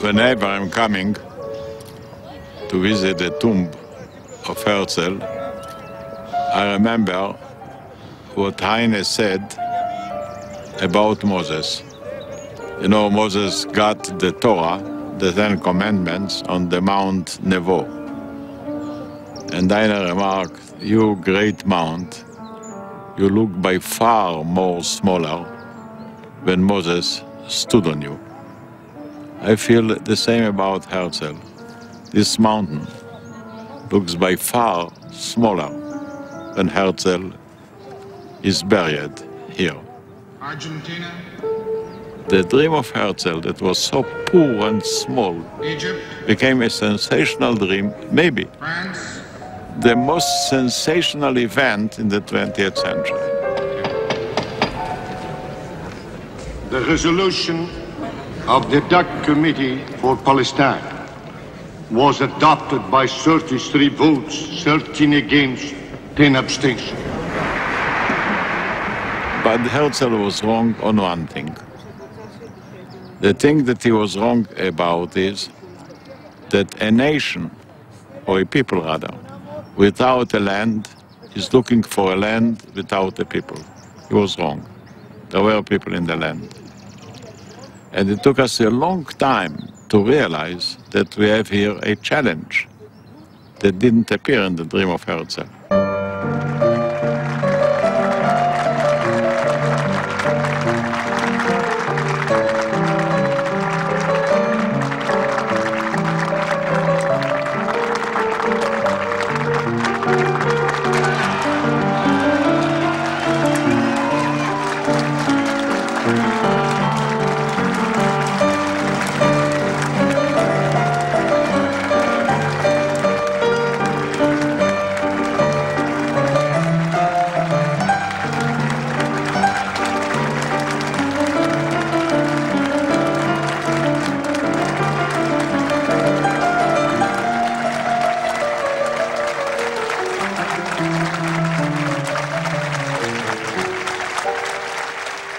Whenever I'm coming to visit the tomb of Herzl, I remember what Heine said about Moses. You know, Moses got the Torah, the Ten Commandments, on the Mount Nebo. And Heine remarked, "You great mount, you look by far more smaller when Moses stood on you." I feel the same about Herzl. This mountain looks by far smaller when Herzl is buried here. Argentina. The dream of Herzl that was so poor and small Egypt. became a sensational dream, maybe France. the most sensational event in the 20th century. The resolution of the DAC Committee for Palestine was adopted by 33 votes, 13 against, 10 abstentions. But Herzl was wrong on one thing. The thing that he was wrong about is that a nation, or a people rather, without a land is looking for a land without a people. He was wrong. There were people in the land. And it took us a long time to realize that we have here a challenge that didn't appear in the dream of Herzl.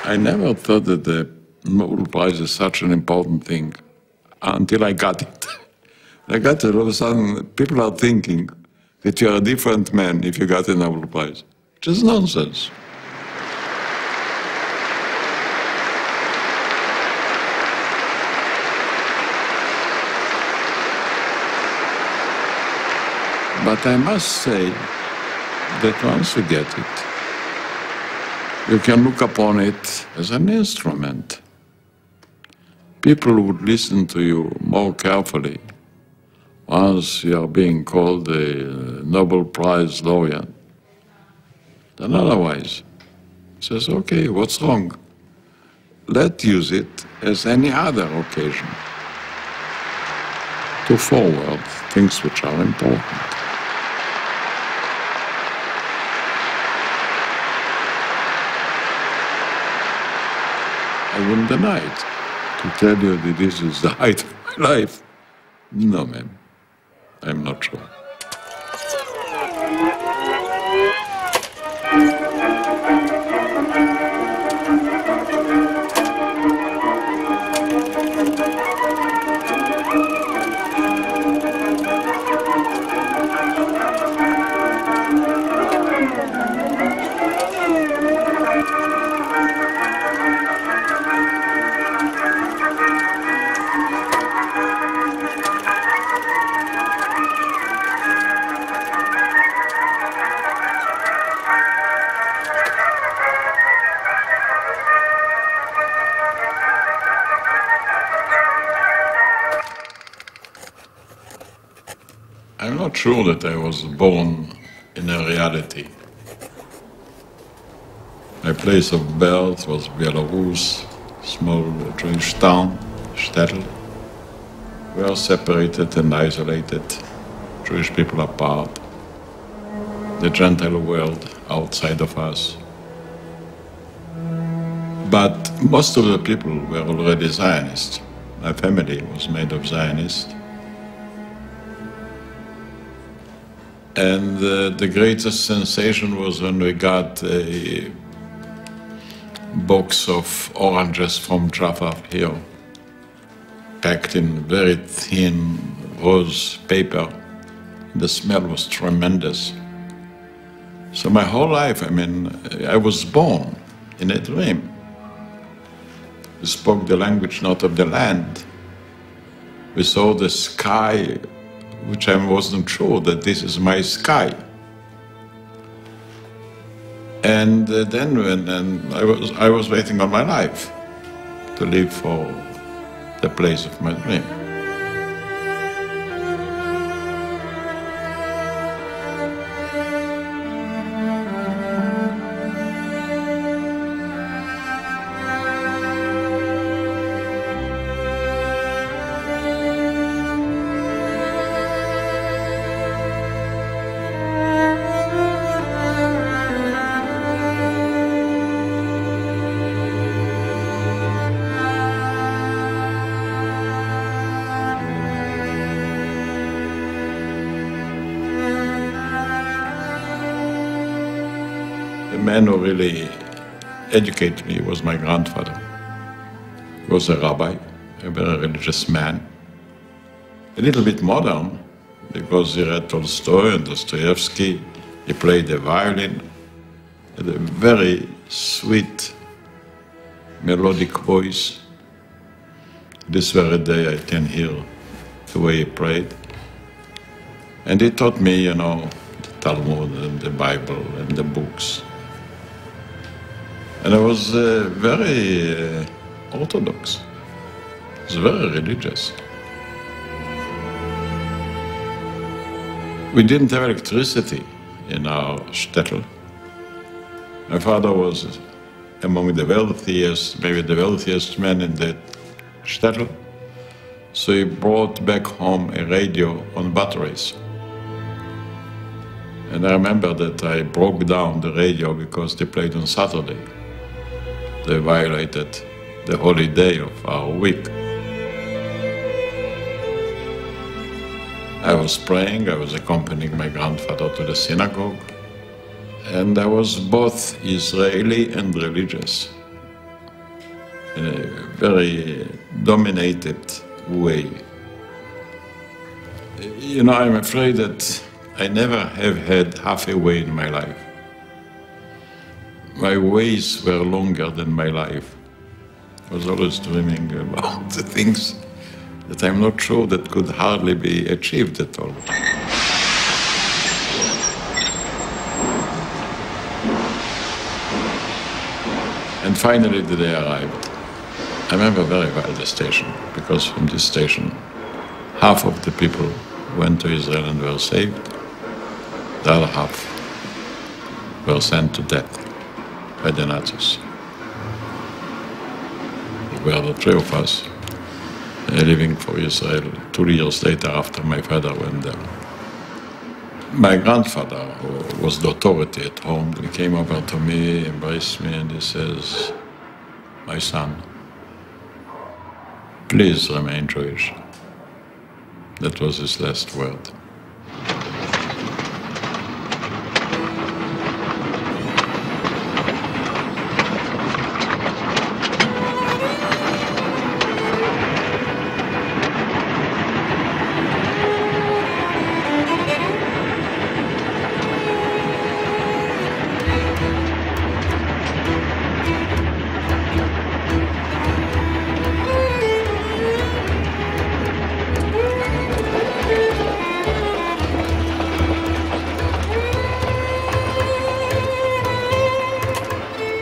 I never thought that the Nobel Prize is such an important thing until I got it. I got it, all of a sudden, people are thinking that you're a different man if you got a Nobel Prize, which is nonsense. But I must say that once you get it, you can look upon it as an instrument. People would listen to you more carefully once you are being called a Nobel Prize laureate than otherwise. It says, okay, what's wrong? Let's use it as any other occasion to forward things which are important. I wouldn't deny it. To tell you that this is the height of my life, no, ma'am, I'm not sure. I'm not sure that I was born in a reality. My place of birth was Belarus, small Jewish town, shtetl. We are separated and isolated, Jewish people apart, the Gentile world outside of us. But most of the people were already Zionists. My family was made of Zionists. And the greatest sensation was when we got a box of oranges from Jaffa here, packed in very thin rose paper. The smell was tremendous. So my whole life, I was born in a dream. We spoke the language not of the land. We saw the sky, which I wasn't sure that this is my sky. And then when I was waiting on my life to leave for the place of my dream. The man who really educated me was my grandfather. He was a rabbi, a very religious man. A little bit modern, because he read Tolstoy and Dostoevsky. He played the violin. He had a very sweet, melodic voice. This very day I can hear the way he played. And he taught me, the Talmud and the Bible and the books. And I was very orthodox. I was very religious. We didn't have electricity in our shtetl. My father was among the wealthiest, maybe the wealthiest man in the shtetl. So he brought back home a radio on batteries. And I remember that I broke down the radio because they played on Saturday. They violated the holy day of our week. I was praying, I was accompanying my grandfather to the synagogue, and I was both Israeli and religious in a very dominated way. I'm afraid that I never have had half a way in my life. My ways were longer than my life. I was always dreaming about the things that I'm not sure that could hardly be achieved at all. And finally the day arrived. I remember very well the station, because from this station, half of the people went to Israel and were saved. The other half were sent to death by the Nazis. We were the three of us leaving for Israel 2 years later after my father went there. My grandfather, who was the authority at home, he came over to me, embraced me, and he says, "My son, please remain Jewish." That was his last word.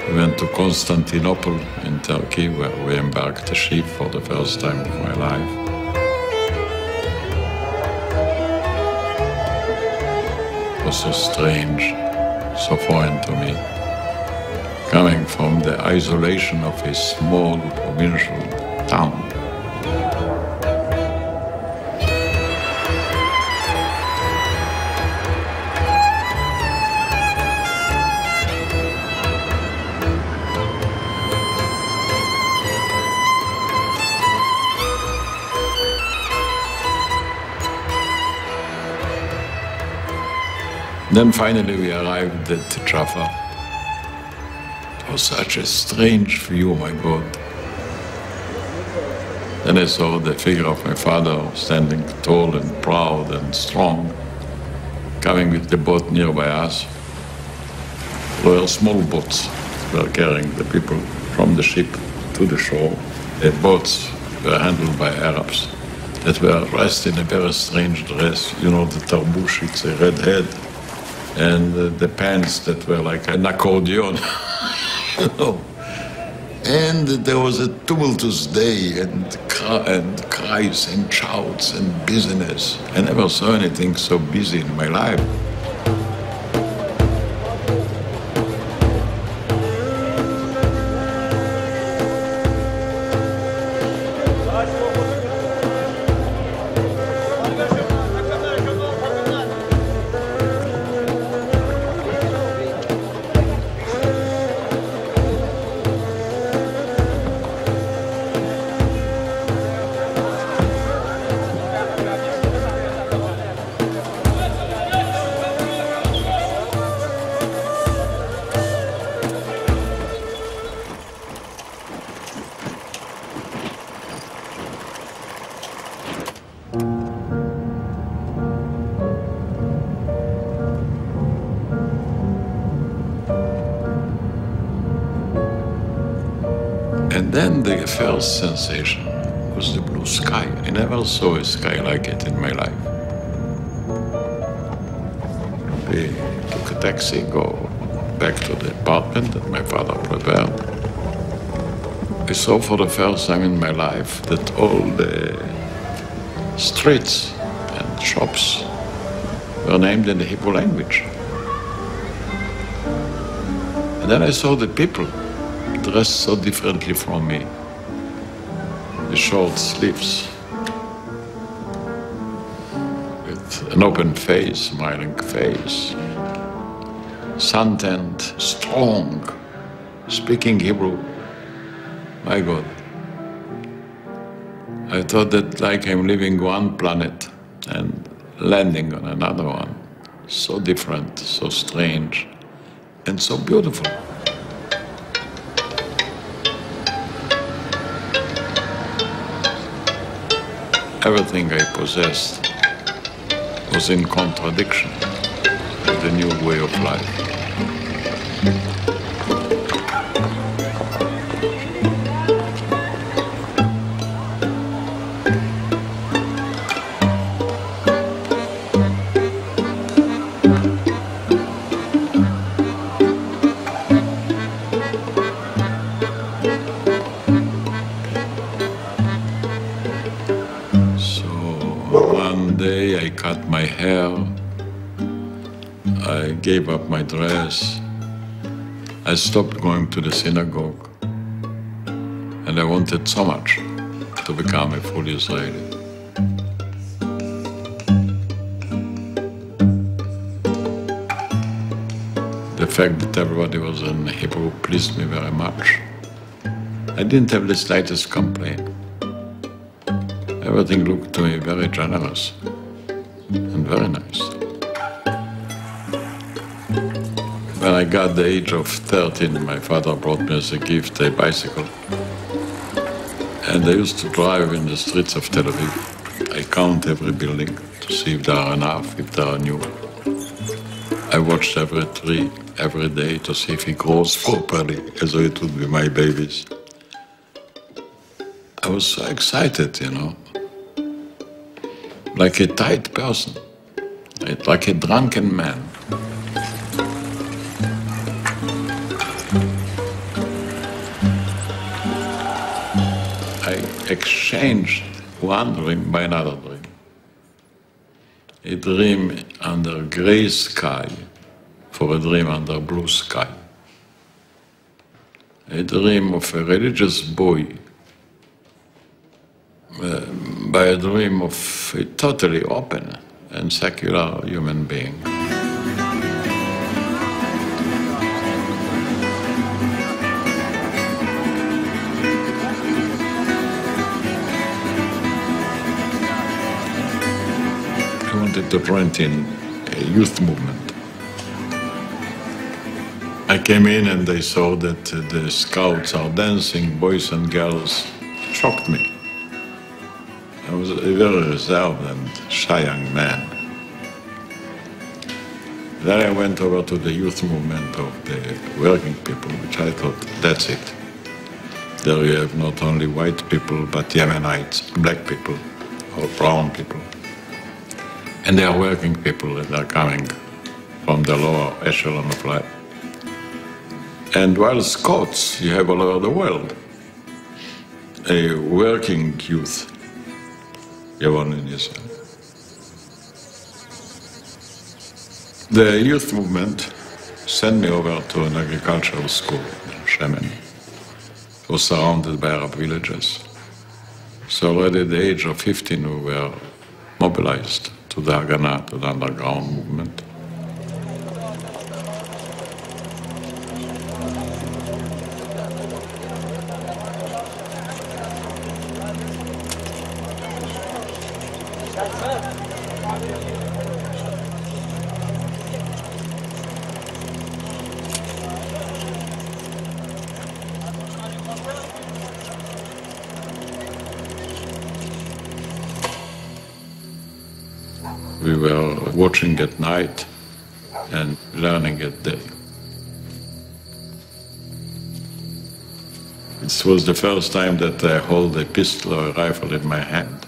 We went to Constantinople in Turkey, where we embarked a ship for the first time of my life. It was so strange, so foreign to me, coming from the isolation of a small provincial town. Then finally we arrived at Jaffa. It was such a strange view, my God. Then Then I saw the figure of my father standing tall and proud and strong, coming with the boat nearby us. There were small boats that were carrying the people from the ship to the shore. The boats were handled by Arabs that were dressed in a very strange dress. You know, the tarbouch, it's a red head, and the pants that were like an accordion, you know. And there was a tumultuous day, and cries and shouts and busyness. I never saw anything so busy in my life. And then the first sensation was the blue sky. I never saw a sky like it in my life. We took a taxi, go back to the apartment that my father prepared. I saw for the first time in my life that all the streets and shops were named in the Hebrew language. And then I saw the people dressed so differently from me. The short sleeves, with an open face, smiling face, suntanned, strong, speaking Hebrew. My God. I thought that like I'm leaving one planet and landing on another one. So different, so strange, and so beautiful. Everything I possessed was in contradiction with the new way of life. I cut my hair, I gave up my dress, I stopped going to the synagogue, and I wanted so much to become a full Israeli. The fact that everybody was in Hebrew pleased me very much. I didn't have the slightest complaint. Everything looked to me very generous and very nice. When I got the age of 13, my father brought me as a gift a bicycle. And I used to drive in the streets of Tel Aviv. I count every building to see if there are enough, if there are new. I watched every tree every day to see if it grows properly, as though it would be my babies. I was so excited, you know. Like a tight person, like a drunken man. I exchanged one dream by another dream. A dream under gray sky for a dream under blue sky. A dream of a religious boy by a dream of a totally open and secular human being. I wanted to join in a youth movement. I came in and I saw that the scouts are dancing, boys and girls. It shocked me. I was a very reserved and shy young man. Then I went over to the youth movement of the working people, which I thought, that's it. There you have not only white people, but Yemenites, black people, or brown people. And they are working people, and they are coming from the lower echelon of life. And while Scots, you have all over the world, a working youth, you have one in Israel. The youth movement sent me over to an agricultural school in Shemen. It was surrounded by Arab villages. So already at the age of 15 we were mobilized to the Haganah, to the underground movement. We were watching at night and learning at day. It was the first time that I hold a pistol or a rifle in my hand.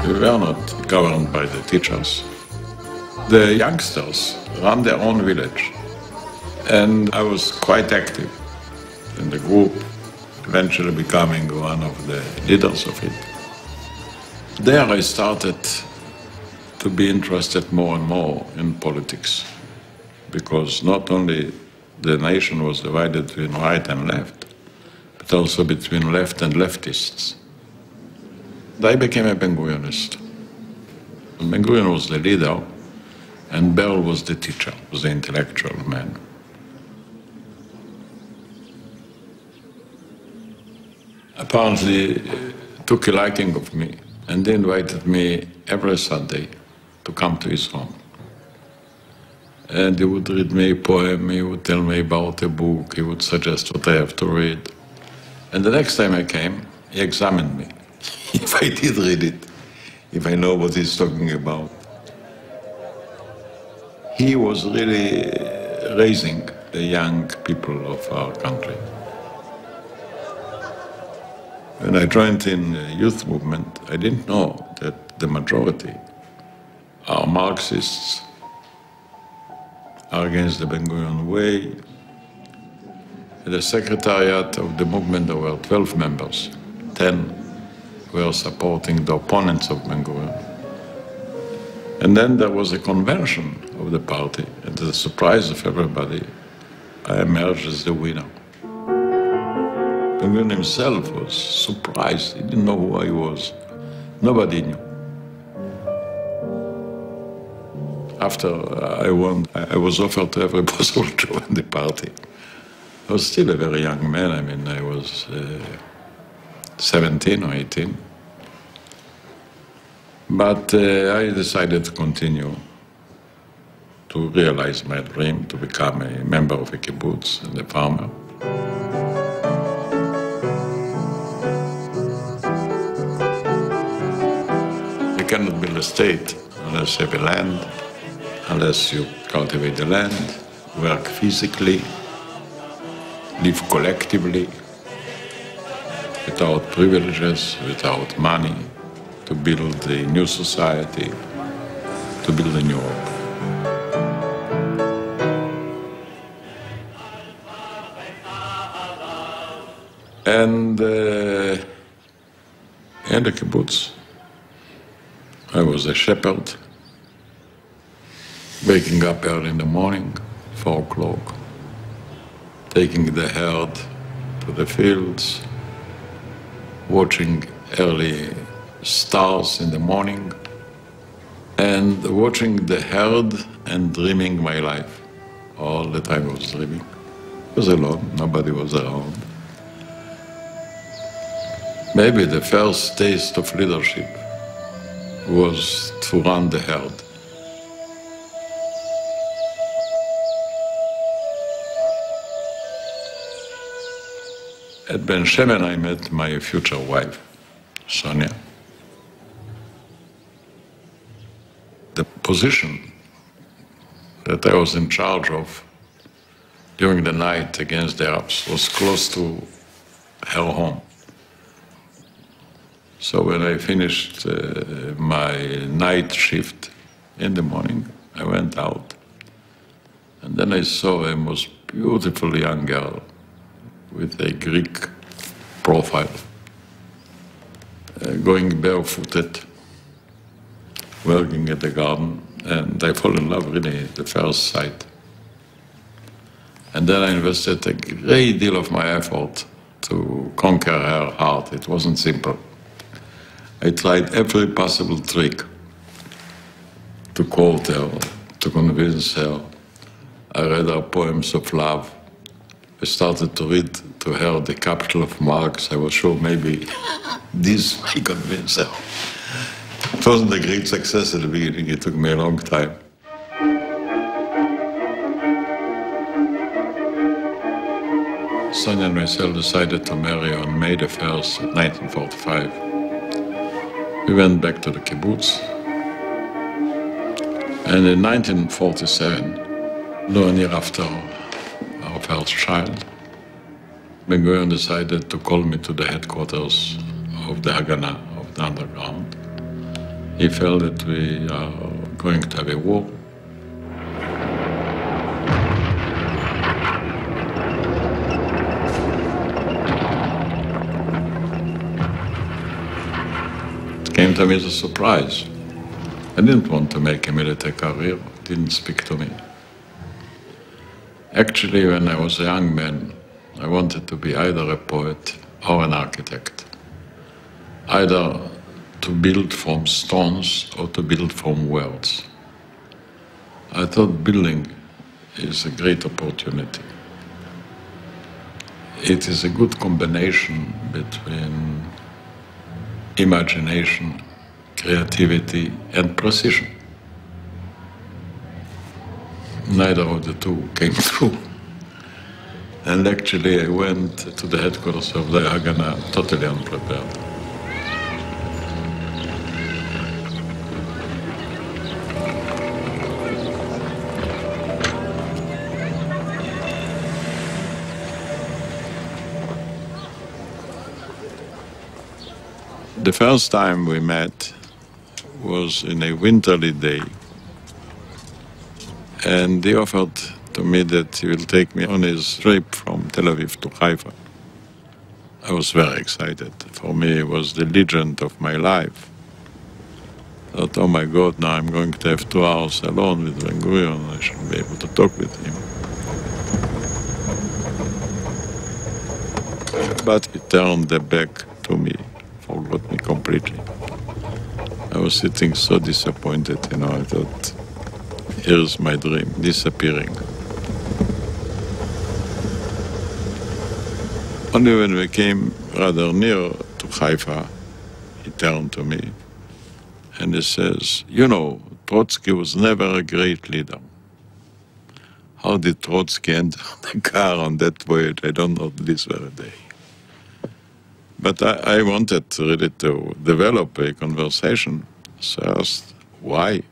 We were not governed by the teachers. The youngsters ran their own village, and I was quite active in the group, eventually becoming one of the leaders of it. There I started to be interested more and more in politics, because not only the nation was divided between right and left, but also between left and leftists. I became a Ben-Gurionist. Ben-Gurion was the leader, and Berl was the teacher, was the intellectual man. Apparently, took a liking of me, and they invited me every Sunday to come to his home. And he would read me a poem, he would tell me about a book, he would suggest what I have to read. And the next time I came, he examined me. If I did read it, if I know what he's talking about. He was really raising the young people of our country. When I joined in the youth movement, I didn't know that the majority are Marxists, are against the Ben-Gurion way. At the secretariat of the movement, there were 12 members, 10 were supporting the opponents of Ben-Gurion. And then there was a convention of the party, and to the surprise of everybody, I emerged as the winner. Ben-Gurion himself was surprised. He didn't know who I was. Nobody knew. After I won, I was offered to every possible job in the party. I was still a very young man. I mean, I was 17 or 18. But I decided to continue to realize my dream, to become a member of a kibbutz and a farmer. You cannot build a state unless you have a land, unless you cultivate the land, work physically, live collectively, without privileges, without money, to build a new society, to build a new Europe. And in the kibbutz, I was a shepherd, waking up early in the morning, 4 o'clock, taking the herd to the fields, watching early stars in the morning, and watching the herd and dreaming my life. All the time I was dreaming. I was alone, nobody was around. Maybe the first taste of leadership was to run the herd. At Ben Shemen, I met my future wife, Sonia. The position that I was in charge of during the night against the Arabs was close to her home. So when I finished my night shift in the morning, I went out, and then I saw a most beautiful young girl with a Greek profile, going barefooted, working at the garden, and I fell in love really at the first sight. And then I invested a great deal of my effort to conquer her heart. It wasn't simple. I tried every possible trick to quote her, to convince her. I read her poems of love. I started to read to her the capital of Marx. I was sure maybe this might convince her. It wasn't a great success at the beginning. It took me a long time. Sonia and myself decided to marry on May the 1st, 1945. We went back to the kibbutz. And in 1947, 1 year after our first child, Ben-Gurion decided to call me to the headquarters of the Haganah, of the underground. He felt that we are going to have a war. It came to me as a surprise. I didn't want to make a military career, it didn't speak to me. Actually, when I was a young man, I wanted to be either a poet or an architect. Either to build from stones or to build from words. I thought building is a great opportunity. It is a good combination between imagination, creativity, and precision. Neither of the two came true. And actually I went to the headquarters of the Haganah totally unprepared. The first time we met was in a winterly day, and he offered to me that he will take me on his trip from Tel Aviv to Haifa. I was very excited. For me, it was the legend of my life. I thought, oh my God, now I'm going to have 2 hours alone with Ben-Gurion. I should be able to talk with him. But he turned the back to me, forgot me completely. I was sitting so disappointed, you know, I thought, here's my dream, disappearing. Only when we came rather near to Haifa, he turned to me and he says, you know, Trotsky was never a great leader. How did Trotsky enter the car on that voyage? I don't know this very day. But I wanted really to develop a conversation. So I asked, why? He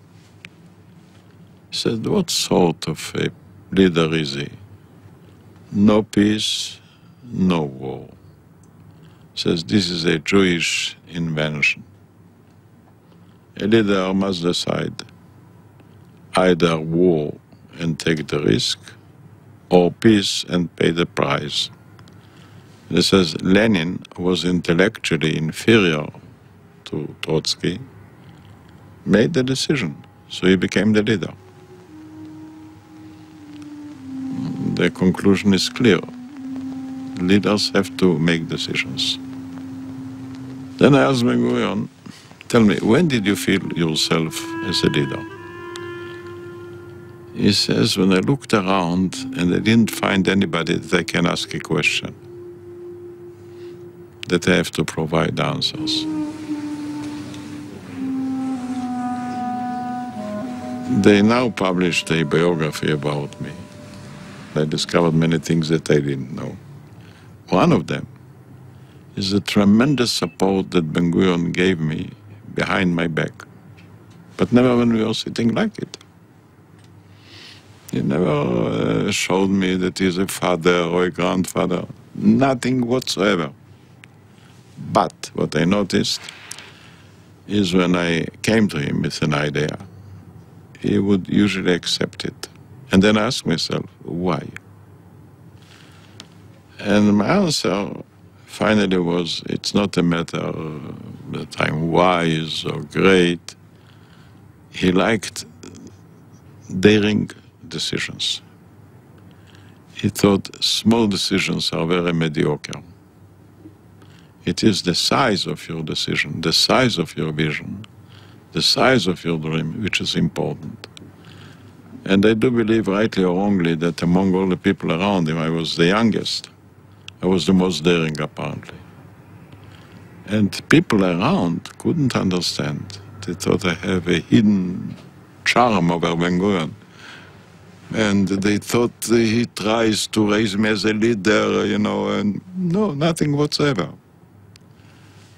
said, what sort of a leader is he? No peace, no war. He says, this is a Jewish invention. A leader must decide either war and take the risk, or peace and pay the price. He says Lenin was intellectually inferior to Trotsky, made the decision, so he became the leader. The conclusion is clear. Leaders have to make decisions. Then I asked Ben-Gurion, tell me, when did you feel yourself as a leader? He says, when I looked around and I didn't find anybody that I can ask a question, that I have to provide answers. They now published a biography about me. I discovered many things that I didn't know. One of them is the tremendous support that Ben-Gurion gave me behind my back, but never when we were sitting like it. He never showed me that he's a father or a grandfather, nothing whatsoever. But what I noticed is when I came to him with an idea, he would usually accept it. And then I asked myself, why? And my answer finally was, it's not a matter that I'm wise or great. He liked daring decisions. He thought small decisions are very mediocre. It is the size of your decision, the size of your vision, the size of your dream, which is important. And I do believe, rightly or wrongly, that among all the people around him, I was the youngest. I was the most daring, apparently. And people around couldn't understand. They thought I have a hidden charm over Ben-Gurion. And they thought he tries to raise me as a leader, you know, and no, nothing whatsoever.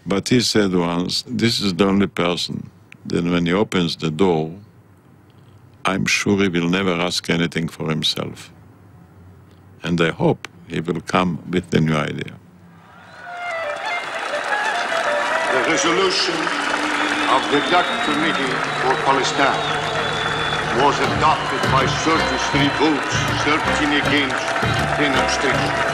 But he said once, this is the only person that when he opens the door, I'm sure he will never ask anything for himself. And I hope he will come with a new idea. The resolution of the DAC Committee for Palestine was adopted by 33 votes, 13 against, 10 abstentions.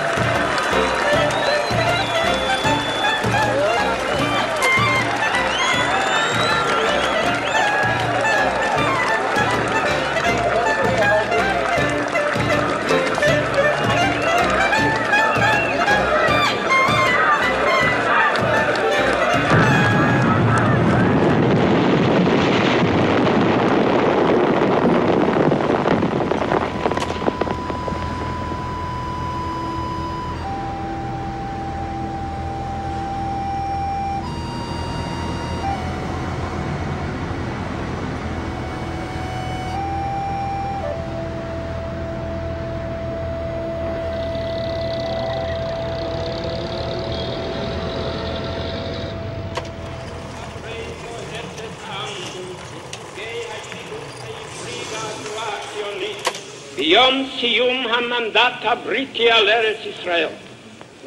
ביום סיום המנדט הבריטי על ארץ ישראל,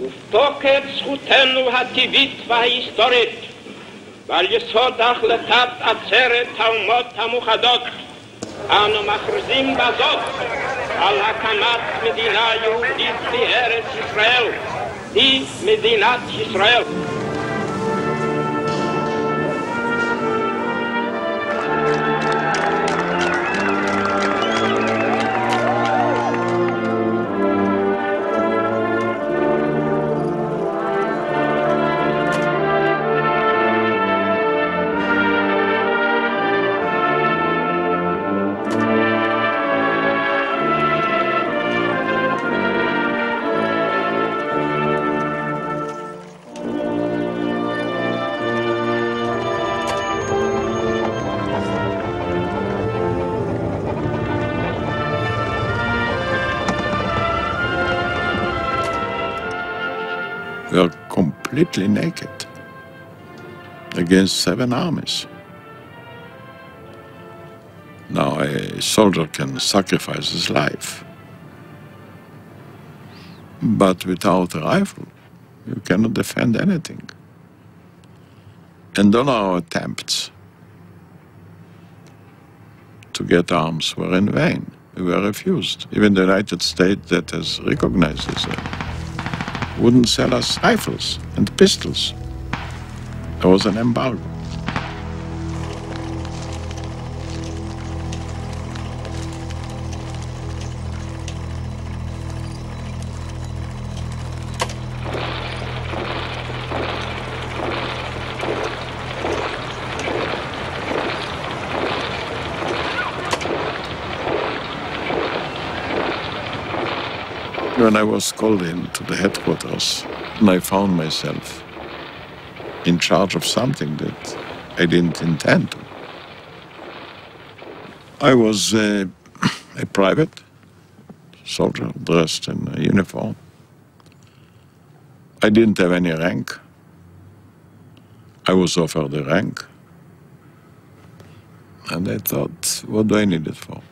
ובתוקף זכותנו הטבעית וההיסטורית, ועל יסוד החלטת עצרת האומות המאוחדות, אנו מכריזים בזאת על הקמת מדינה יהודית בארץ ישראל, היא מדינת ישראל. We are completely naked against 7 armies. Now, a soldier can sacrifice his life, but without a rifle, you cannot defend anything. And all our attempts to get arms were in vain. We were refused. Even the United States, that has recognized Israel, wouldn't sell us rifles and pistols. There was an embargo. When I was called in to the headquarters, and I found myself in charge of something that I didn't intend to. I was a private soldier dressed in a uniform. I didn't have any rank. I was offered a rank. And I thought, what do I need it for?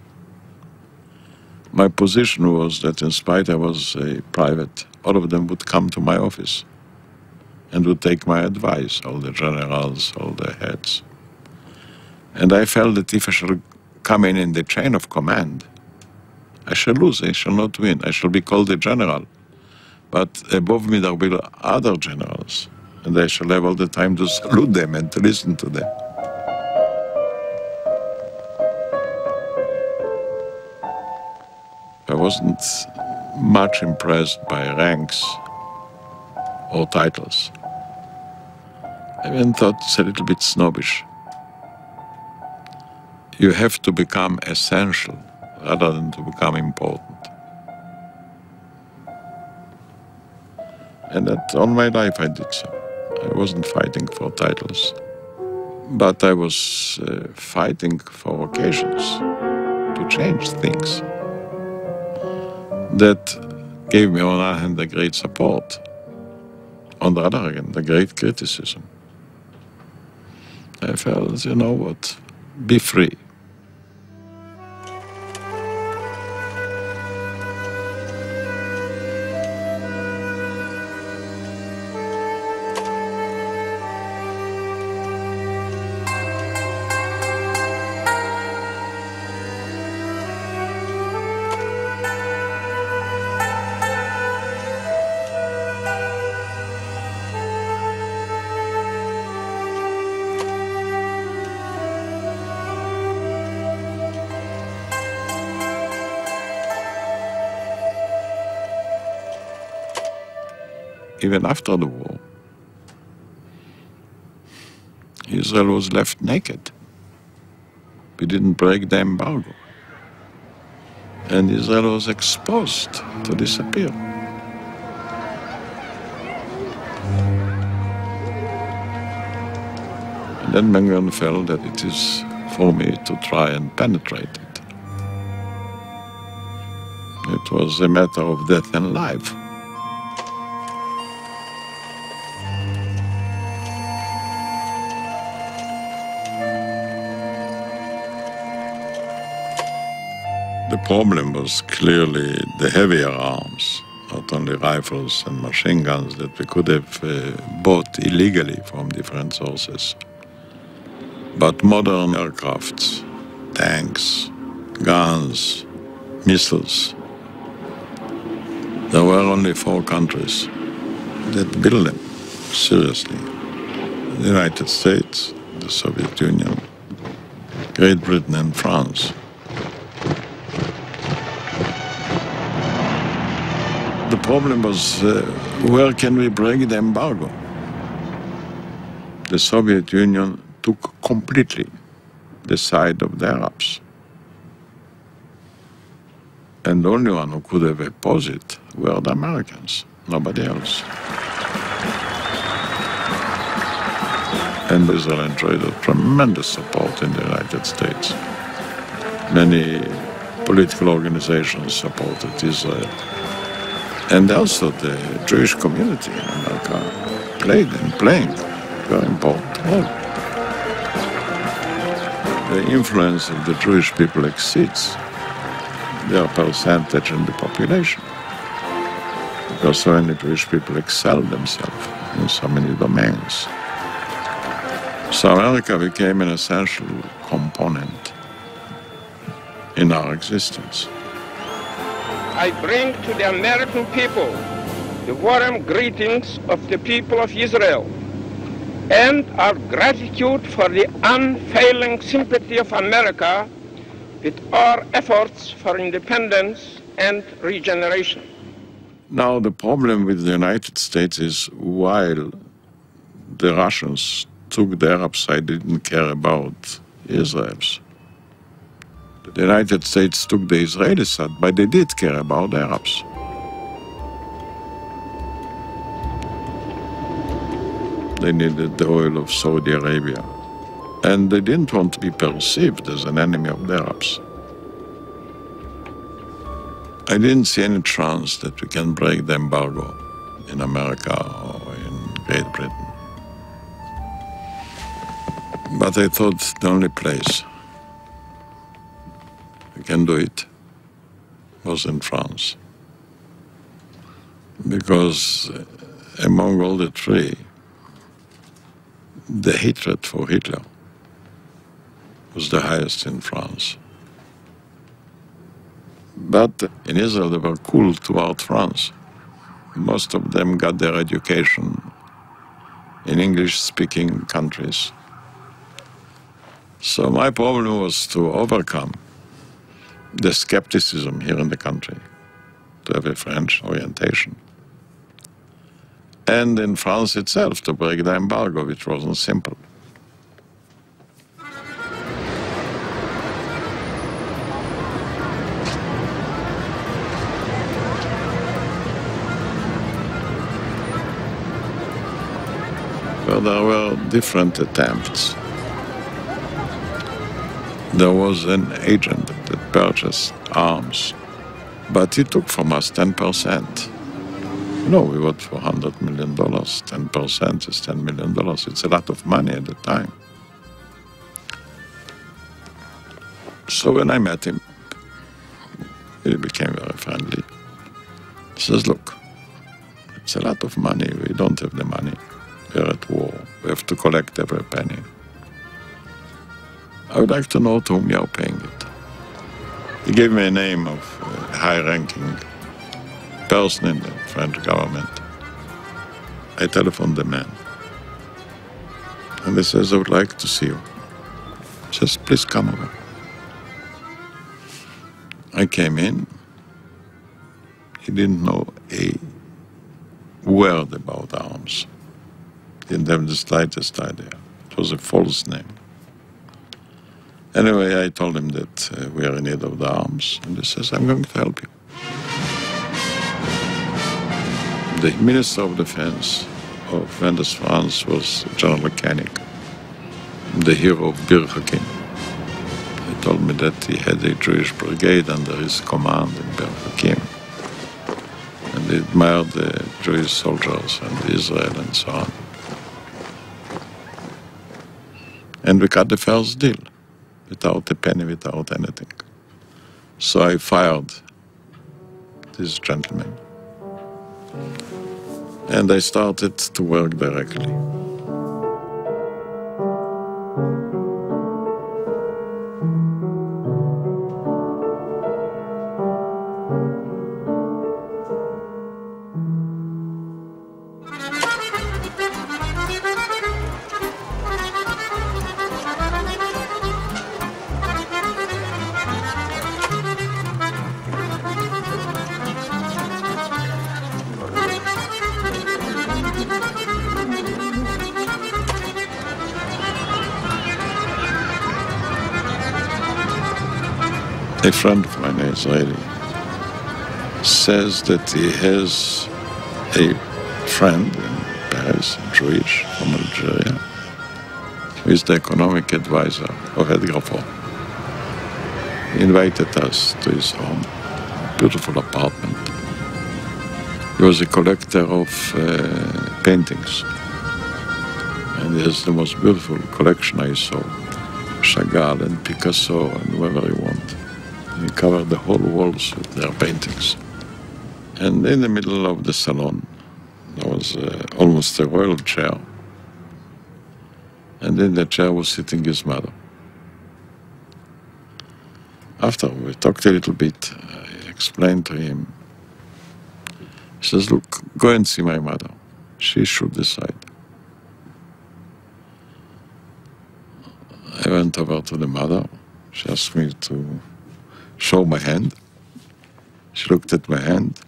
My position was that in spite I was a private, all of them would come to my office and would take my advice, all the generals, all the heads. And I felt that if I shall come in the chain of command, I shall lose, I shall not win. I shall be called a general. But above me there will be other generals, and I shall have all the time to salute them and to listen to them. I wasn't much impressed by ranks or titles. I even thought it's a little bit snobbish. You have to become essential rather than to become important. And that all my life I did so. I wasn't fighting for titles, but I was fighting for occasions to change things. That gave me on one hand a great support, on the other hand a great criticism. I felt, you know what, be free. Even after the war, Israel was left naked. We didn't break the embargo. And Israel was exposed to disappear. And then Ben-Gurion felt that it is for me to try and penetrate it. It was a matter of death and life. The problem was clearly the heavier arms, not only rifles and machine guns that we could have bought illegally from different sources, but modern aircrafts, tanks, guns, missiles. There were only 4 countries that built them seriously: the United States, the Soviet Union, Great Britain and France. The problem was, where can we break the embargo? The Soviet Union took completely the side of the Arabs. And the only one who could have opposed it were the Americans, nobody else. And Israel enjoyed a tremendous support in the United States. Many political organizations supported Israel. And also the Jewish community in America played and playing a very important role. The influence of the Jewish people exceeds their percentage in the population, because so many Jewish people excel themselves in so many domains. So America became an essential component in our existence. I bring to the American people the warm greetings of the people of Israel and our gratitude for the unfailing sympathy of America with our efforts for independence and regeneration. Now, the problem with the United States is, while the Russians took the Arab side, they didn't care about Israel's. The United States took the Israeli side, but they did care about the Arabs. They needed the oil of Saudi Arabia. And they didn't want to be perceived as an enemy of the Arabs. I didn't see any chance that we can break the embargo in America or in Great Britain. But I thought the only place we can do it was in France. Because among all the three, the hatred for Hitler was the highest in France. But in Israel, they were cool toward France. Most of them got their education in English-speaking countries. So my problem was to overcome the skepticism here in the country, to have a French orientation. And in France itself, to break the embargo, which wasn't simple. Well, there were different attempts. There was an agent that purchased arms, but he took from us 10%. You know, we bought for $100 million. 10% is $10 million. It's a lot of money at the time. So when I met him, he became very friendly. He says, look, it's a lot of money. We don't have the money. We're at war. We have to collect every penny. I would like to know to whom you are paying it. He gave me a name of a high-ranking person in the French government. I telephoned the man. And he says, I would like to see you. He says, please come over. I came in. He didn't know a word about arms. He didn't have the slightest idea. It was a false name. Anyway, I told him that we are in need of the arms, and he says, I'm going to help you. The Minister of Defense of Flanders, France was General Koenig, the hero of Bir Hakeim. He told me that he had a Jewish brigade under his command in Bir Hakeim, and he admired the Jewish soldiers and Israel and so on. And we got the first deal. Without a penny, without anything. So I fired this gentleman. And I started to work directly. A friend of mine, an Israeli, says that he has a friend in Paris, Jewish, from Algeria, who is the economic advisor of Edgar Faure. He invited us to his home, beautiful apartment. He was a collector of paintings, and he has the most beautiful collection I saw, Chagall and Picasso and whoever you want. He covered the whole walls with their paintings. And in the middle of the salon, there was almost a royal chair. And in the chair was sitting his mother. After we talked a little bit, I explained to him. He says, look, go and see my mother. She should decide. I went over to the mother. She asked me to show my hand. She looked at my hand.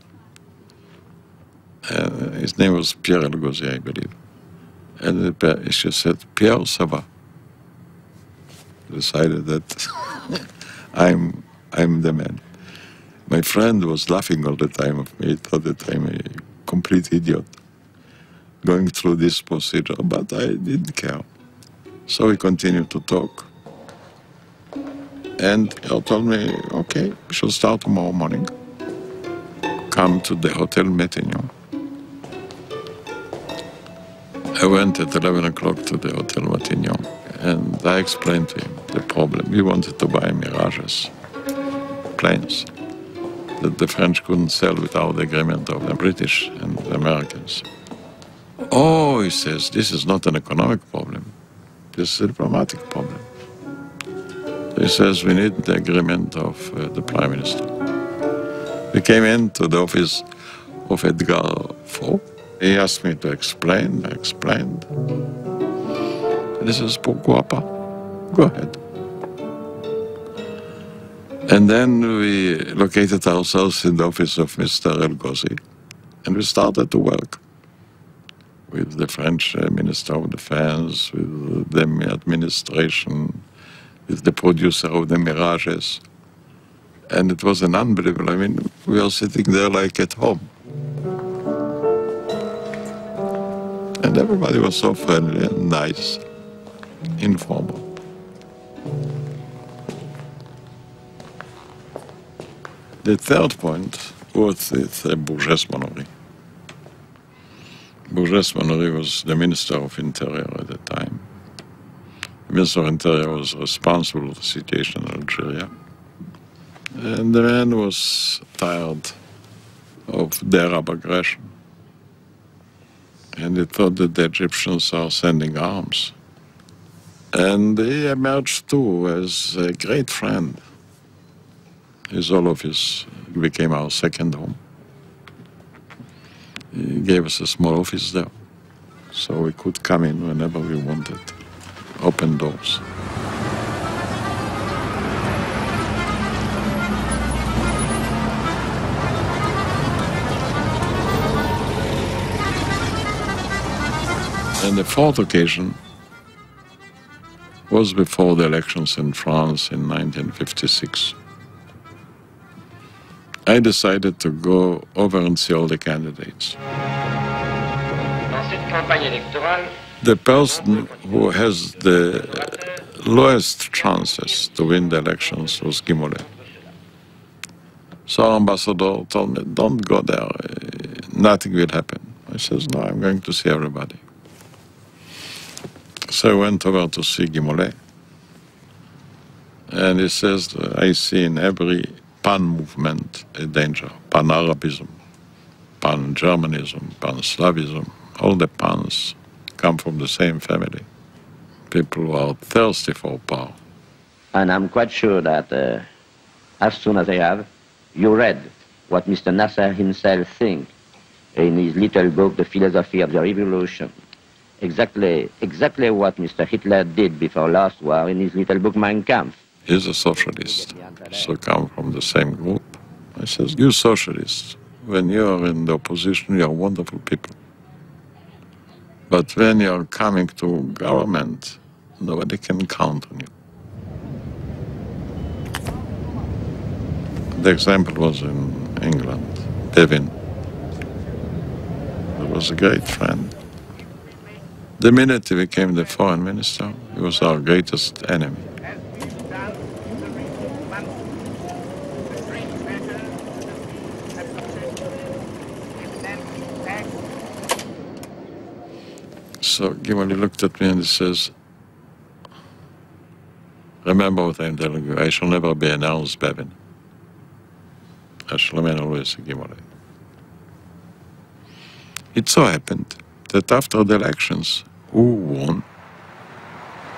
His name was Pierre Elgozier, I believe. And she said, Pierre, ça va. Decided that I'm the man. My friend was laughing all the time of me. He thought that I'm a complete idiot going through this procedure, but I didn't care. So we continued to talk. And he told me, okay, we should start tomorrow morning. Come to the Hotel Matignon. I went at 11 o'clock to the Hotel Matignon, and I explained to him the problem. We wanted to buy Mirages, planes, that the French couldn't sell without the agreement of the British and the Americans. Oh, he says, this is not an economic problem. This is a diplomatic problem. He says, we need the agreement of the Prime Minister. We came into the office of Edgar Faure. He asked me to explain. I explained. And he says, pourquoi pas? Go ahead. And then we located ourselves in the office of Mr. El-Ghazi, and we started to work with the French Minister of Defense, with the administration, with the producer of the Mirages. And it was an unbelievable, I mean, we were sitting there like at home. And everybody was so friendly and nice, informal. The third point was the Bourges-Monnery. Bourges-Monnery was the Minister of Interior at the time. The Minister of Interior was responsible for the situation in Algeria. And the man was tired of the Arab aggression. And he thought that the Egyptians are sending arms. And he emerged too as a great friend. His whole office became our second home. He gave us a small office there, so we could come in whenever we wanted, open doors. And the fourth occasion was before the elections in France in 1956. I decided to go over and see all the candidates. The person who has the lowest chances to win the elections was Guy Mollet. So our ambassador told me, don't go there, nothing will happen. I says, no, I'm going to see everybody. So I went over to see Guy Mollet. And he says, I see in every pan-movement a danger. Pan-Arabism, pan-Germanism, pan-Slavism, all the pans come from the same family. People who are thirsty for power. And I'm quite sure that as soon as I have, you read what Mr. Nasser himself thinks in his little book, The Philosophy of the Revolution. Exactly what Mr. Hitler did before last war in his little book, Mein Kampf. He's a socialist, so come from the same group. I says, you socialists, when you're in the opposition, you're wonderful people. But when you're coming to government, nobody can count on you. The example was in England, Devin. He was a great friend. The minute he became the foreign minister, he was our greatest enemy. So Gimali looked at me and he says, remember what I'm telling you, I shall never be announced Bevin. I shall remain always a Gimali. It so happened that after the elections, who won?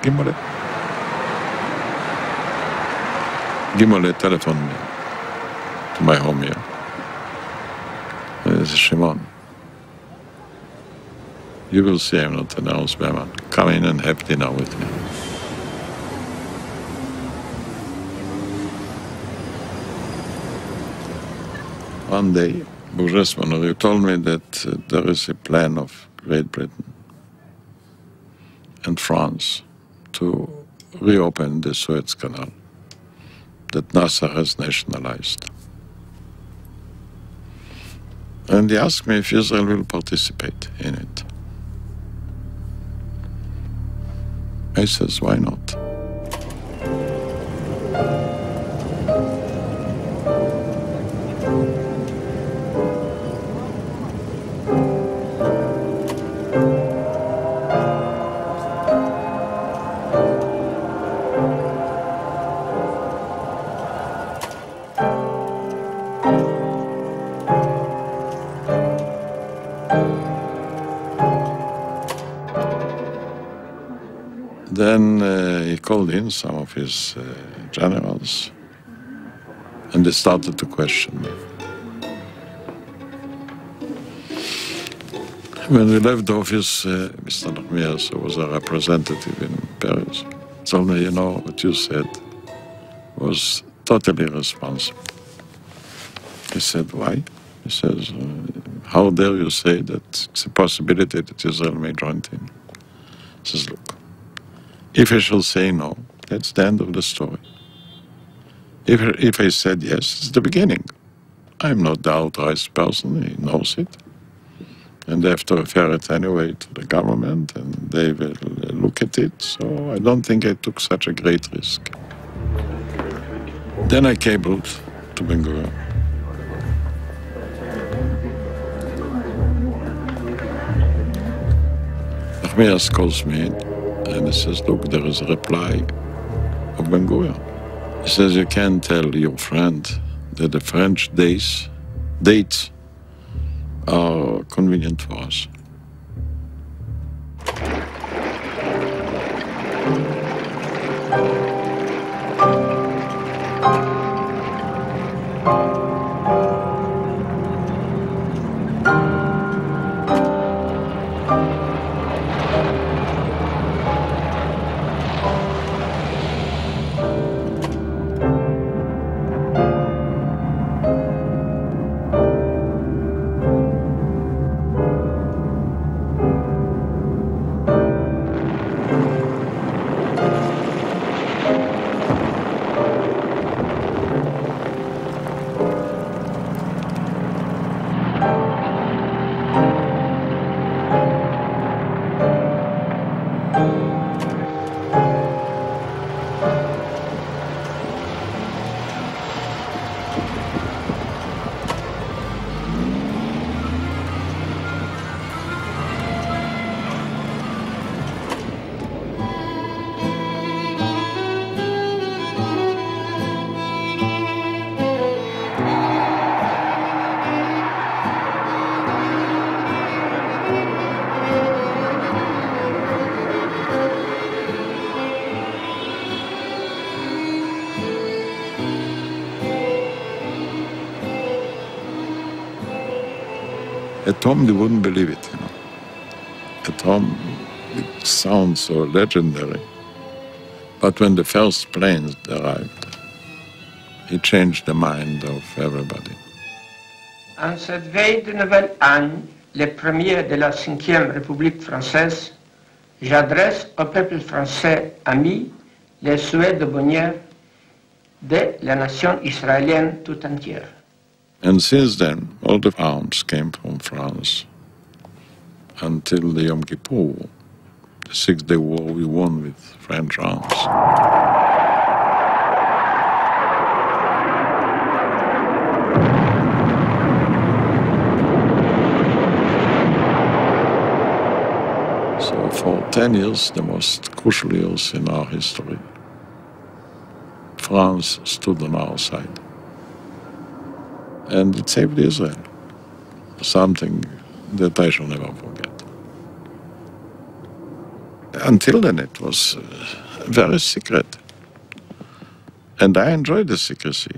Gimali. Gimali telephoned me to my home here. He said, Shimon, you will see I'm not announced Beman. Come in and have dinner with me. One day, Bourges-Monnery told me that there is a plan of Great Britain and France to reopen the Suez Canal that Nasser has nationalized. And he asked me if Israel will participate in it. I says, why not? Then he called in some of his generals, and they started to question me. When we left the office, Mr. Meres, who was a representative in Paris, told me, you know, what you said was totally irresponsible. He said, why? He says, how dare you say that it's a possibility that Israel may join in? He says, look, if I shall say no, that's the end of the story. If I said yes, it's the beginning. I'm not the authorized person, he knows it. And they have to refer it anyway to the government, and they will look at it. So I don't think I took such a great risk. Then I cabled to Ben-Gurion. Meres calls me in, and he says, look, there is a reply of Ben-Gurion. He says, you can tell your friend that the French dates are convenient for us. At home, they wouldn't believe it, you know. At home, it sounds so legendary. But when the first planes arrived, it changed the mind of everybody. En cette veille de nouvel an, le premier de la 5e République française, j'adresse au peuple français ami les souhaits de bonheur de la nation israélienne tout entière. And since then, all the arms came from France until the Yom Kippur War, the Six-Day War we won with French arms. So for 10 years, the most crucial years in our history, France stood on our side. And it saved Israel, something that I shall never forget. Until then, it was very secret. And I enjoyed the secrecy.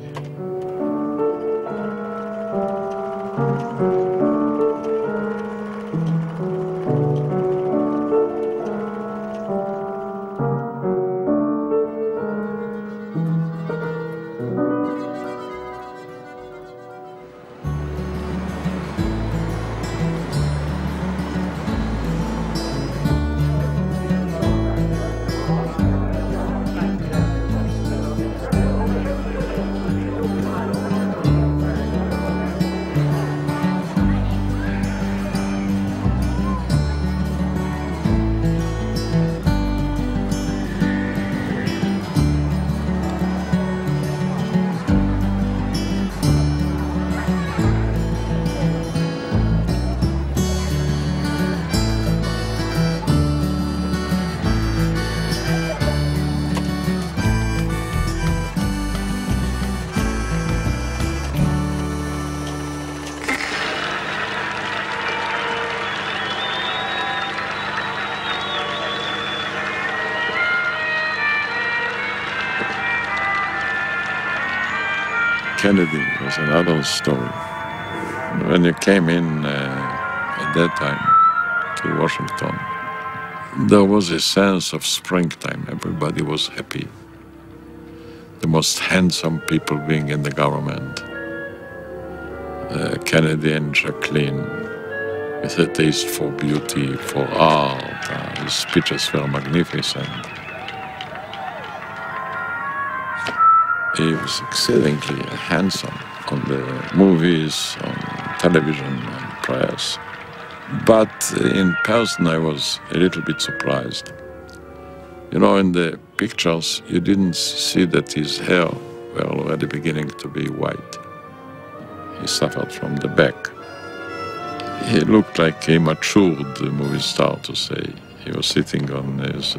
Kennedy was another story. When you came in at that time to Washington, there was a sense of springtime. Everybody was happy. The most handsome people being in the government. Kennedy and Jacqueline, with a taste for beauty, for art. His speeches were magnificent. He was exceedingly handsome on the movies, on television, on press. But in person, I was a little bit surprised. You know, in the pictures, you didn't see that his hair were already beginning to be white. He suffered from the back. He looked like a matured movie star, to say. He was sitting on his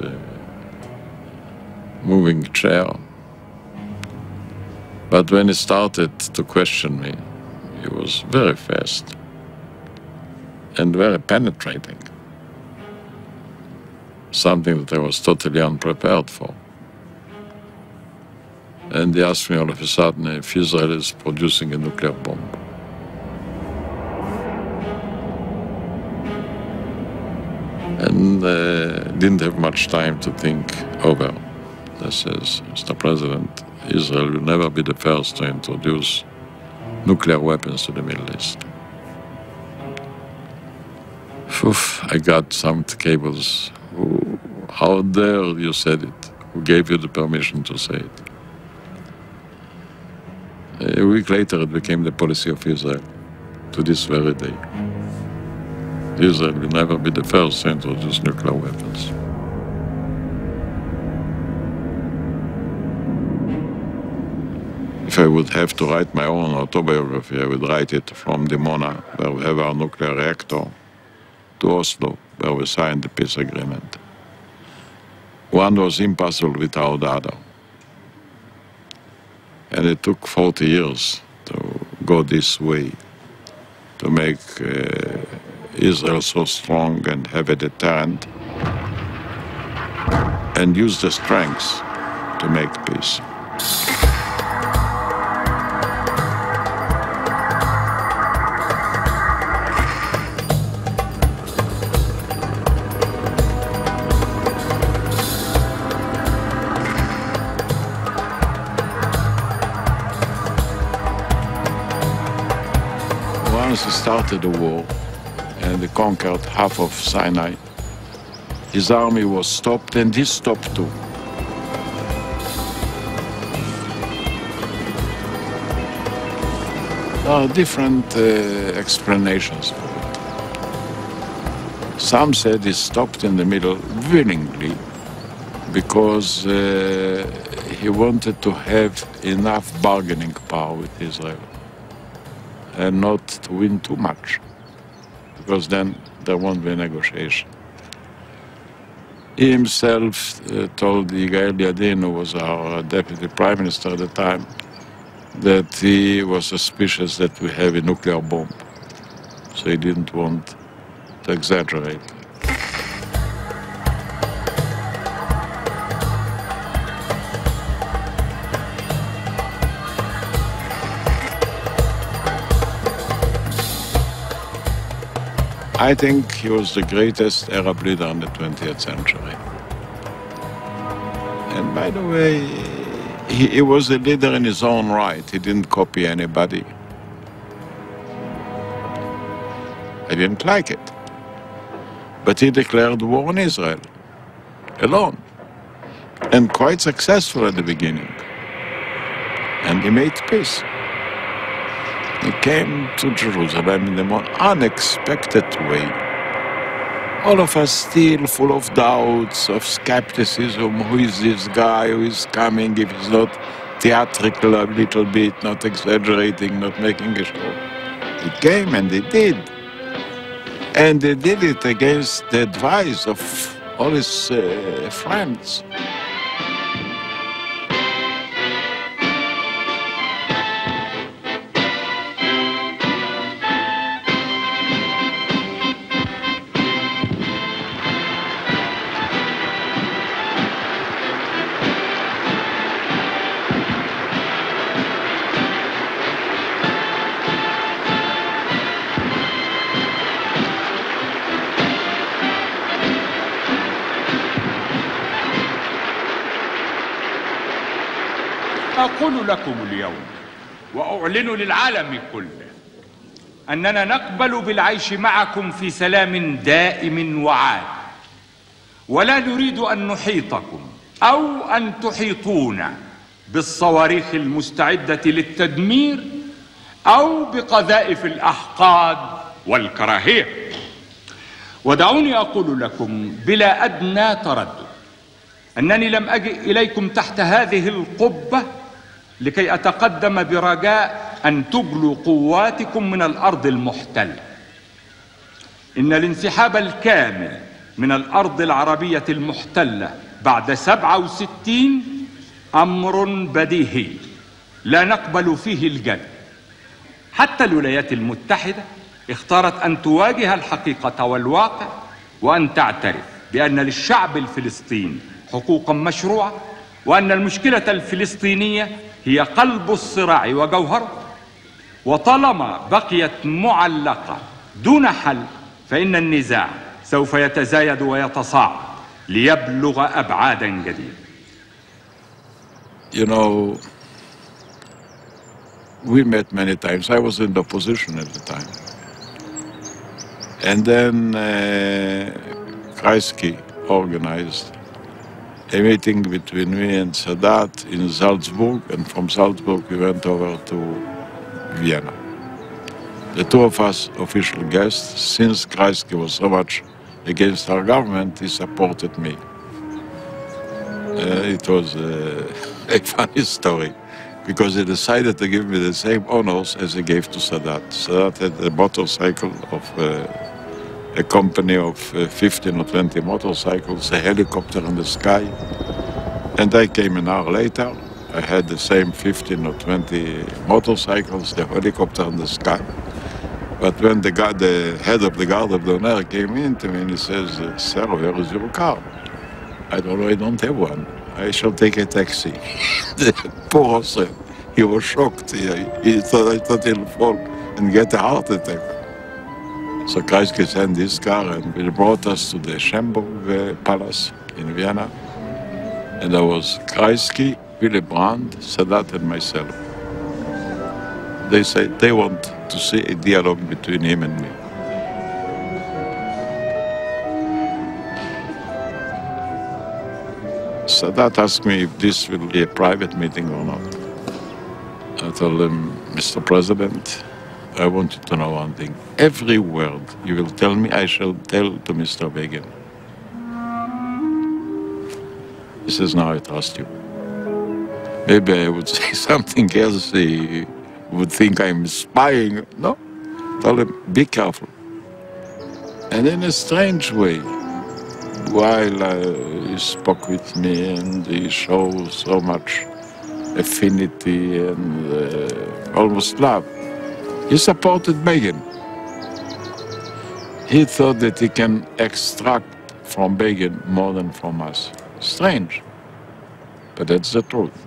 moving chair. But when he started to question me, he was very fast and very penetrating. Something that I was totally unprepared for. And he asked me all of a sudden if Israel is producing a nuclear bomb. And didn't have much time to think over. I says, Mr. President, Israel will never be the first to introduce nuclear weapons to the Middle East. Oof, I got some cables. How dare you said it? Who gave you the permission to say it? A week later, it became the policy of Israel to this very day. Israel will never be the first to introduce nuclear weapons. If I would have to write my own autobiography, I would write it from Dimona, where we have our nuclear reactor, to Oslo, where we signed the peace agreement. One was impossible without the other. And it took 40 years to go this way, to make Israel so strong and have a deterrent, and use the strengths to make peace. Once he started the war and he conquered half of Sinai, his army was stopped and he stopped too. There are different explanations for it. Some said he stopped in the middle willingly because he wanted to have enough bargaining power with Israel and not to win too much, because then there won't be a negotiation. He himself told Yigael Yadin, who was our deputy prime minister at the time, that he was suspicious that we have a nuclear bomb. So he didn't want to exaggerate. I think he was the greatest Arab leader in the 20th century. And by the way, he was a leader in his own right. He didn't copy anybody. I didn't like it. But he declared war on Israel, alone, and quite successful at the beginning. And he made peace. He came to Jerusalem in the most unexpected way. All of us still full of doubts, of skepticism. Who is this guy? Who is coming? If he's not theatrical a little bit, not exaggerating, not making a show. He came and he did. And he did it against the advice of all his friends. أقول لكم اليوم وأعلن للعالم كله أننا نقبل بالعيش معكم في سلام دائم وعاد، ولا نريد أن نحيطكم أو أن تحيطونا بالصواريخ المستعدة للتدمير أو بقذائف الأحقاد والكراهية. ودعوني أقول لكم بلا أدنى تردد أنني لم أجئ إليكم تحت هذه القبة لكي أتقدم برجاء أن تجلوا قواتكم من الأرض المحتلة. إن الانسحاب الكامل من الأرض العربية المحتلة بعد 67 أمر بديهي لا نقبل فيه الجدل. حتى الولايات المتحدة اختارت أن تواجه الحقيقة والواقع وأن تعترف بأن للشعب الفلسطيني حقوقا مشروعة، وأن المشكلة الفلسطينية هي قلب الصراع وجوهره، وطالما بقيت معلقة دون حل فإن النزاع سوف يتزايد ويتصاعد ليبلغ أبعادا جديدة. You know, we met many times. I was in the opposition at the time. And then Kreisky organized a meeting between me and Sadat in Salzburg, and from Salzburg we went over to Vienna. The two of us official guests. Since Kreisky was so much against our government, he supported me. It was a funny story, because he decided to give me the same honors as he gave to Sadat. Sadat had a motorcycle of a company of 15 or 20 motorcycles, a helicopter in the sky. And I came an hour later. I had the same 15 or 20 motorcycles, the helicopter in the sky. But when the head of the Guard of Honor came in to me and he says, "Sir, where is your car?" I told him, "I don't have one. I shall take a taxi." The poor Russian, he was shocked. He thought he'll fall and get a heart attack. So Kreisky sent his car and he brought us to the Schönberg Palace in Vienna. And there was Kreisky, Willy Brandt, Sadat and myself. They said they want to see a dialogue between him and me. Sadat asked me if this will be a private meeting or not. I told him, "Mr. President, I want you to know one thing. Every word you will tell me, I shall tell to Mr. Begin." He says, "Now I trust you." Maybe I would say something else, he would think I'm spying. No, tell him, be careful. And in a strange way, while he spoke with me and he showed so much affinity and almost love, he supported Begin. He thought that he can extract from Begin more than from us. Strange, but that's the truth.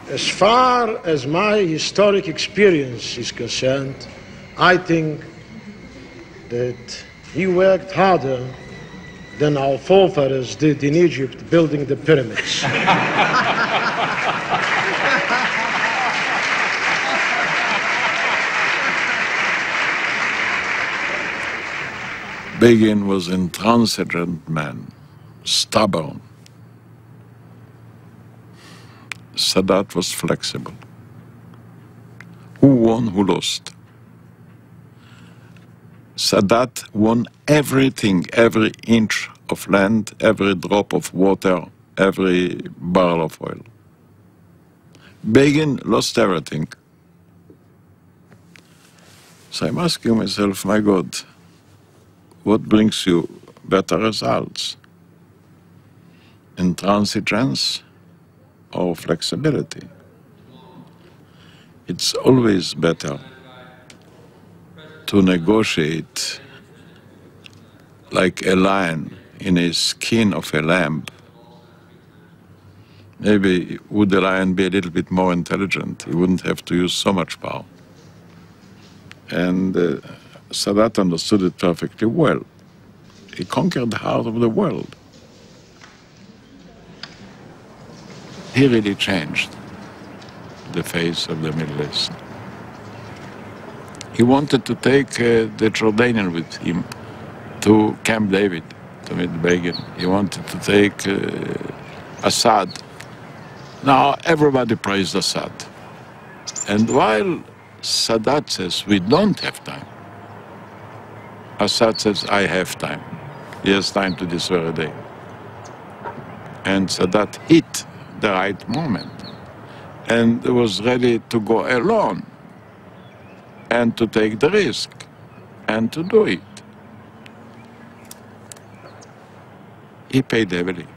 As far as my historic experience is concerned, I think that he worked harder than our forefathers did in Egypt building the pyramids. Begin was an intransigent man, stubborn. Sadat was flexible. Who won, who lost? Sadat won everything, every inch of land, every drop of water, every barrel of oil. Begin lost everything. So I'm asking myself, my God, what brings you better results? Intransigence or flexibility? It's always better to negotiate like a lion in a skin of a lamb. Maybe would the lion be a little bit more intelligent, he wouldn't have to use so much power. And Sadat understood it perfectly well. He conquered the heart of the world. he really changed the face of the Middle East. He wanted to take the Jordanian with him to Camp David to meet Begin. He wanted to take Assad. Now everybody praised Assad. And while Sadat says, we don't have time, Assad says, I have time. He has time to this very day. And Sadat hit the right moment and was ready to go alone and to take the risk and to do it. He paid heavily.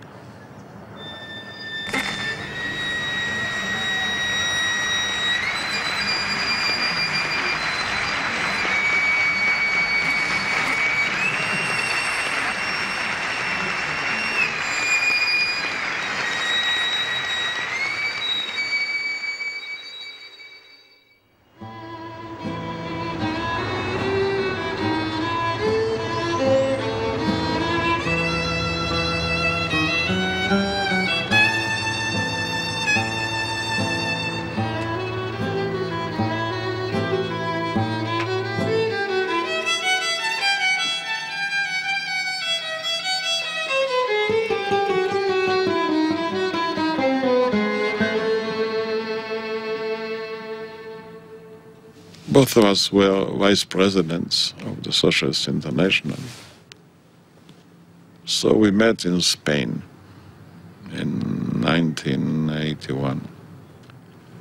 Both of us were vice presidents of the Socialist International. So we met in Spain in 1981.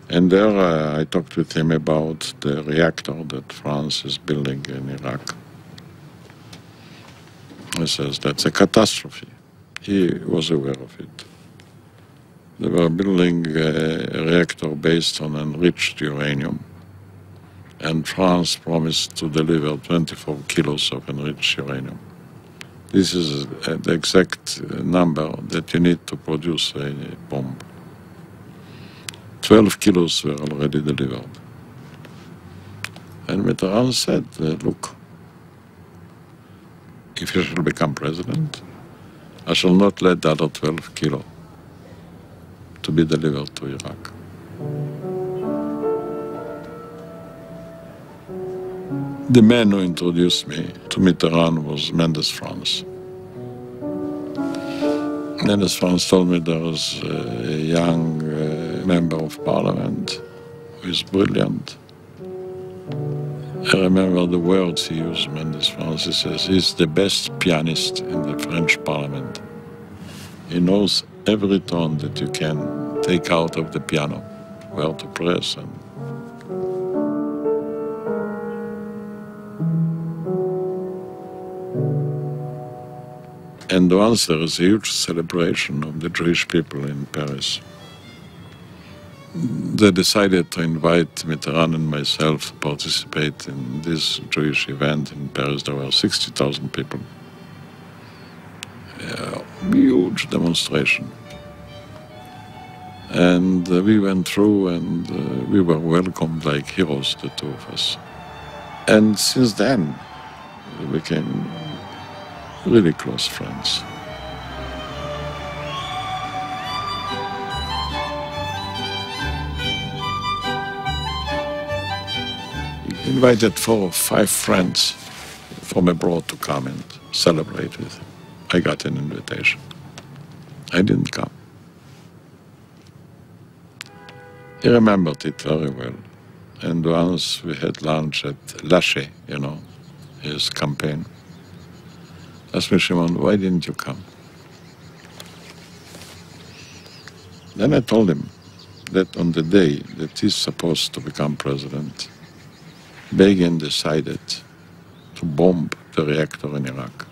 And there I talked with him about the reactor that France is building in Iraq. He says that's a catastrophe. He was aware of it. They were building a reactor based on enriched uranium. And France promised to deliver 24 kilos of enriched uranium. This is the exact number that you need to produce a bomb. 12 kilos were already delivered. And Mitterrand said, look, if you shall become president, I shall not let the other 12 kilo to be delivered to Iraq. The man who introduced me to Mitterrand was Mendes France. Mendes France told me there was a young member of parliament who is brilliant. I remember the words he used, Mendes France. He says, he's the best pianist in the French parliament. He knows every tone that you can take out of the piano, where to press and And once there is a huge celebration of the Jewish people in Paris. They decided to invite Mitterrand and myself to participate in this Jewish event in Paris. There were 60,000 people. Huge demonstration. And we went through and we were welcomed like heroes, the two of us. And since then, we became really close friends. He invited 4 or 5 friends from abroad to come and celebrate with him. I got an invitation. I didn't come. He remembered it very well. And once we had lunch at Lâché, you know, his campaign. Asked me, Shimon, why didn't you come? Then I told him that on the day that he's supposed to become president, Begin decided to bomb the reactor in Iraq.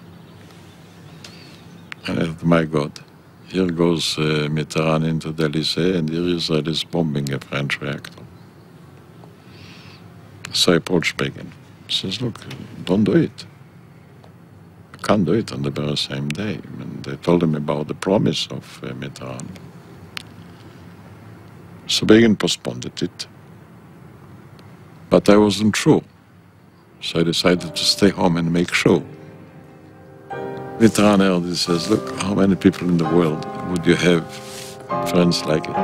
And I thought, my God, here goes Mitterrand into the Élysée, and here Israel is bombing a French reactor. So I approached Begin. He says, look, don't do it. You can't do it on the very same day. And I told him about the promise of Mitterrand. So Begin postponed it. But I wasn't sure. So I decided to stay home and make sure. Mitterrand heard, he says, look, how many people in the world would you have Friends like it.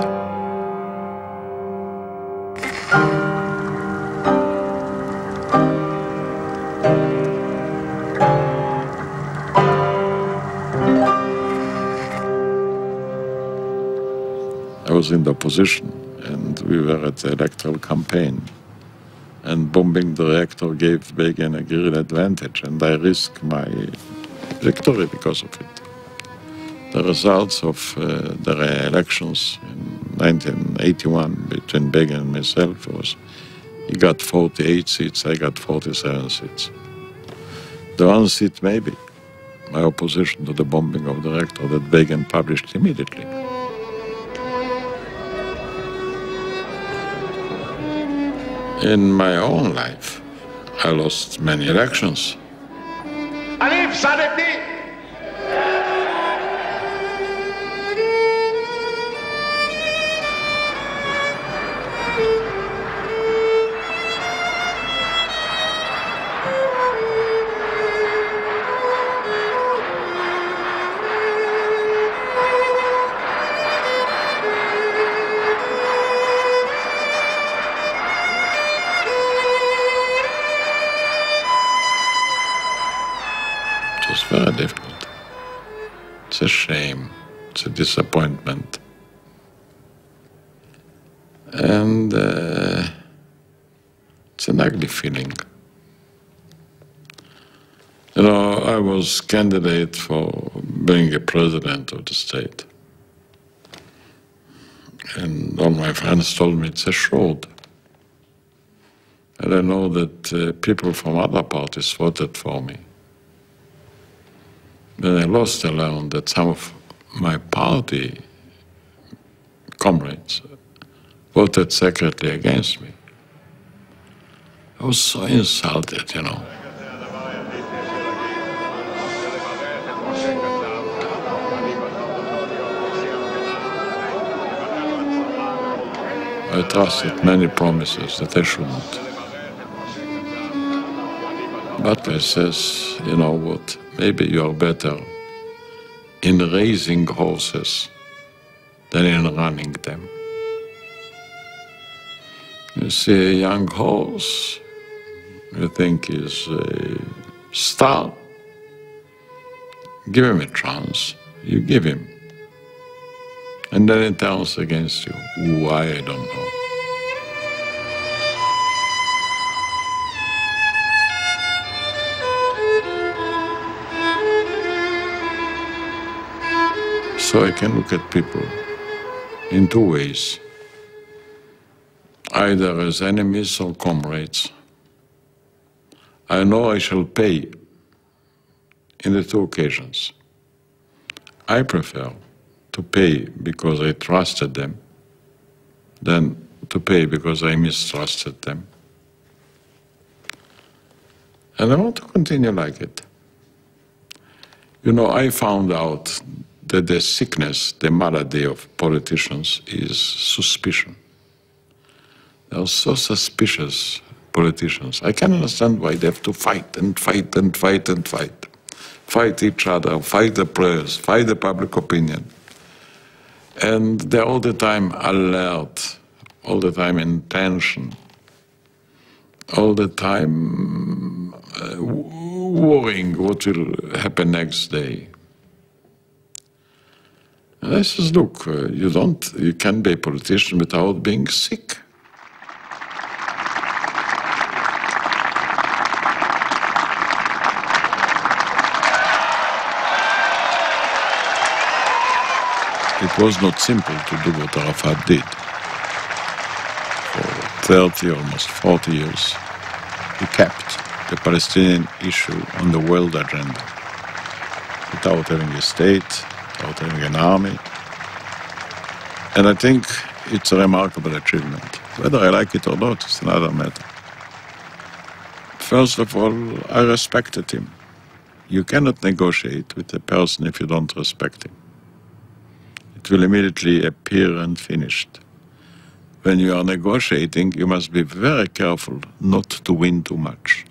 I was in the opposition, and we were at the electoral campaign, and bombing the reactor gave Begin a great advantage, and I risked my victory because of it. The results of the elections in 1981 between Begin and myself was he got 48 seats, I got 47 seats. The one seat maybe, my opposition to the bombing of the reactor that Begin published immediately. In my own life, I lost many elections. It was very difficult. It's a shame, it's a disappointment. And it's an ugly feeling. You know, I was candidate for being a president of the state. And all my friends told me it's a fraud. And I know that people from other parties voted for me. When I lost, I learned that some of my party comrades voted secretly against me. I was so insulted, you know. I trusted many promises that I shouldn't. Butler says, you know what, maybe you're better in raising horses than in running them. You see a young horse, you think is a star, give him a chance, you give him. And then it turns against you. Why, I don't know. So I can look at people in two ways, either as enemies or comrades. I know I shall pay in the two occasions. I prefer to pay because I trusted them than to pay because I mistrusted them. And I want to continue like it. You know, I found out that the sickness, the malady of politicians is suspicion. They are so suspicious, politicians. I can understand why they have to fight and fight and fight and fight. Fight each other, fight the press, fight the public opinion. And they're all the time alert, all the time in tension, all the time worrying what will happen next day. And I says, look, you can be a politician without being sick. It was not simple to do what Arafat did. For 30, almost 40 years, he kept the Palestinian issue on the world agenda without having a state, without having an army. And I think it's a remarkable achievement. Whether I like it or not is another matter. First of all, I respected him. You cannot negotiate with a person if you don't respect him. It will immediately appear unfinished. When you are negotiating, you must be very careful not to win too much.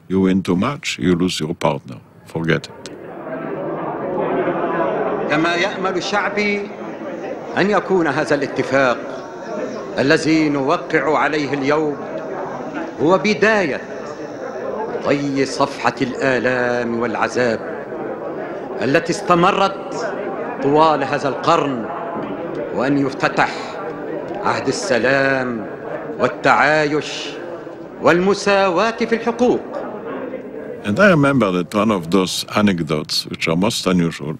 You win too much, you lose your partner. Forget it. كما يأمل شعبي أن يكون هذا الاتفاق الذي نوقع عليه اليوم هو بداية طي صفحة الآلام والعذاب التي استمرت طوال هذا القرن، وأن يفتتح عهد السلام والتعايش والمساواة في الحقوق. And I remember that one of those anecdotes, which are most unusual,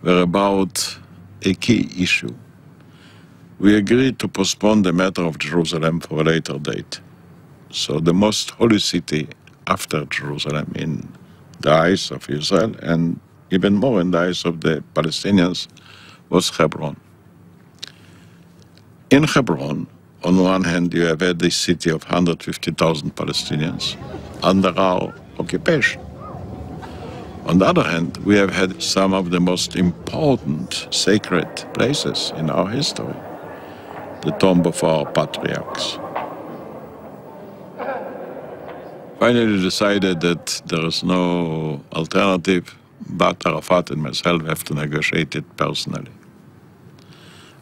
were about a key issue. We agreed to postpone the matter of Jerusalem for a later date. So the most holy city after Jerusalem in the eyes of Israel, and even more in the eyes of the Palestinians, was Hebron. In Hebron, on one hand, you have had this city of 150,000 Palestinians under our occupation. On the other hand, we have had some of the most important sacred places in our history, the tomb of our patriarchs. Finally decided that there is no alternative, but Arafat and myself have to negotiate it personally.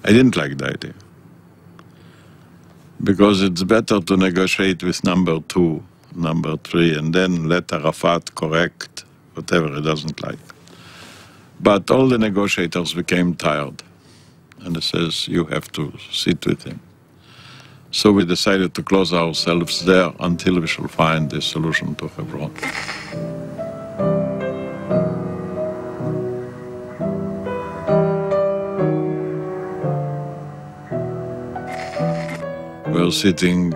I didn't like the idea, because it's better to negotiate with number 2, number 3, and then let Arafat correct whatever he doesn't like. But all the negotiators became tired, and he says, you have to sit with him. So we decided to close ourselves there until we shall find a solution to Hebron. We were sitting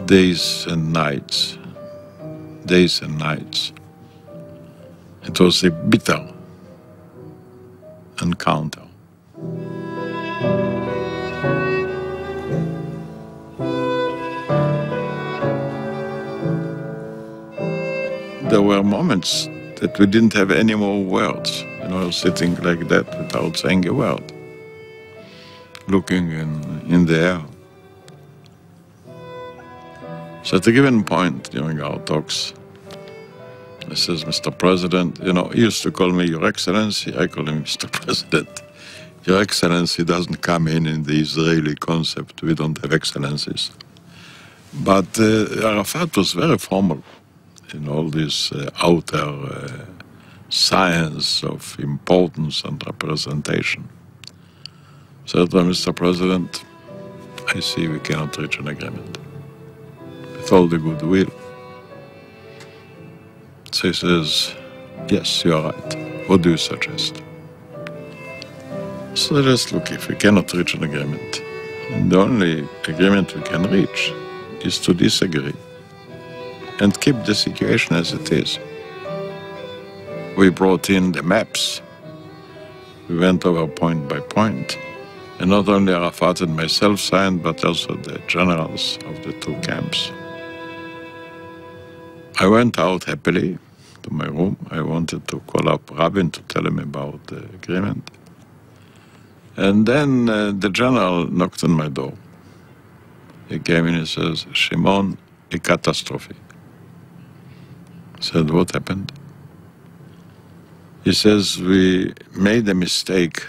days and nights. It was a bitter encounter. There were moments that we didn't have any more words, sitting like that without saying a word, looking in the air. So at a given point during our talks, he says, Mr. President, he used to call me Your Excellency, I call him Mr. President. Your Excellency doesn't come in the Israeli concept, we don't have excellencies. But Arafat was very formal in all this outer science of importance and representation. So, Mr. President, I see we cannot reach an agreement. With all the goodwill. So he says, yes, you are right. What do you suggest? So just look, if we cannot reach an agreement, the only agreement we can reach is to disagree and keep the situation as it is. We brought in the maps. We went over point by point. And not only Arafat and myself signed, but also the generals of the two camps. I went out happily to my room. I wanted to call up Rabin to tell him about the agreement. And then the general knocked on my door. He came in and says, Shimon, a catastrophe. I said, what happened? He says, we made a mistake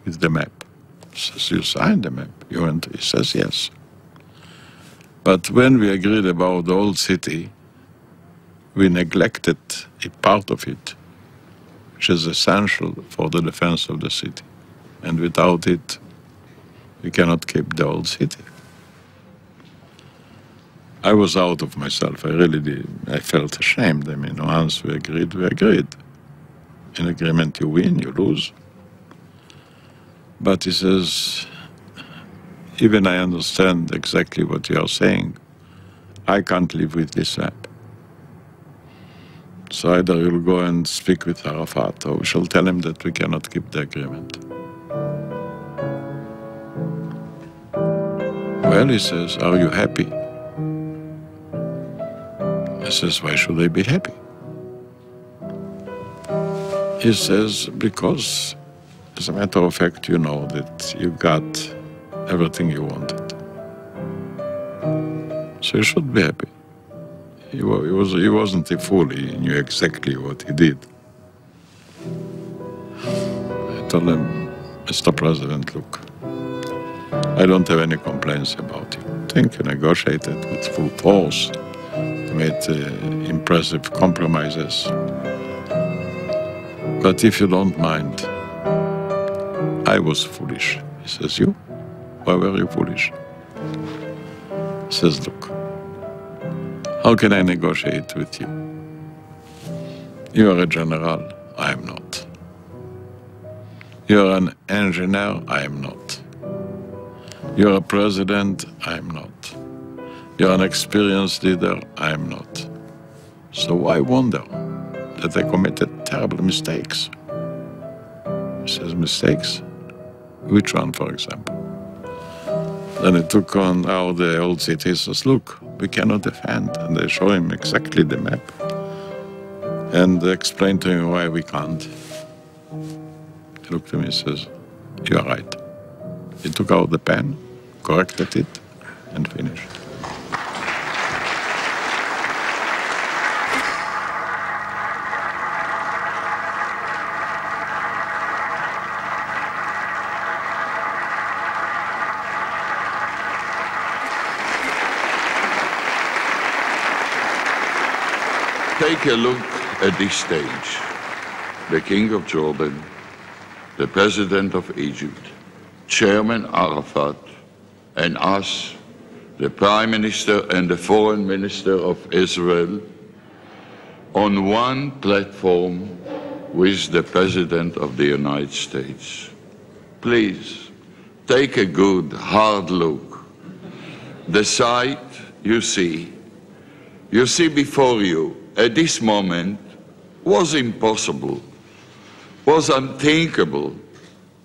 with the map. He says, you signed the map? You went? He says, yes. But when we agreed about the old city, we neglected a part of it, which is essential for the defense of the city. And without it, we cannot keep the old city. I was out of myself. I really did. I felt ashamed. I mean, once we agreed, we agreed. In agreement, you win, you lose. But he says, even I understand exactly what you are saying, I can't live with this map. So either you'll go and speak with Arafat, or we shall tell him that we cannot keep the agreement. Well, he says, are you happy? I says, why should I be happy? He says, because, as a matter of fact, you know that you got everything you wanted. So you should be happy. He wasn't a fool. He knew exactly what he did. I told him, Mr. President, look, I don't have any complaints about you. I think you negotiated with full force, made impressive compromises. But if you don't mind, I was foolish. He says, you? Why were you foolish? He says, look, how can I negotiate with you? You are a general, I am not. You are an engineer, I am not. You are a president, I am not. You are an experienced leader, I am not. So I wonder that I committed terrible mistakes. He says, mistakes? Which one, for example? Then he took on all the old cities, says, look, we cannot defend. And they show him exactly the map and explain to him why we can't. He looked at me and says, you are right. He took out the pen, corrected it, and finished. Take a look at this stage. The King of Jordan, the President of Egypt, Chairman Arafat, and us, the Prime Minister and the Foreign Minister of Israel, on one platform with the President of the United States. Please, take a good, hard look. The sight you see before you at this moment was impossible, was unthinkable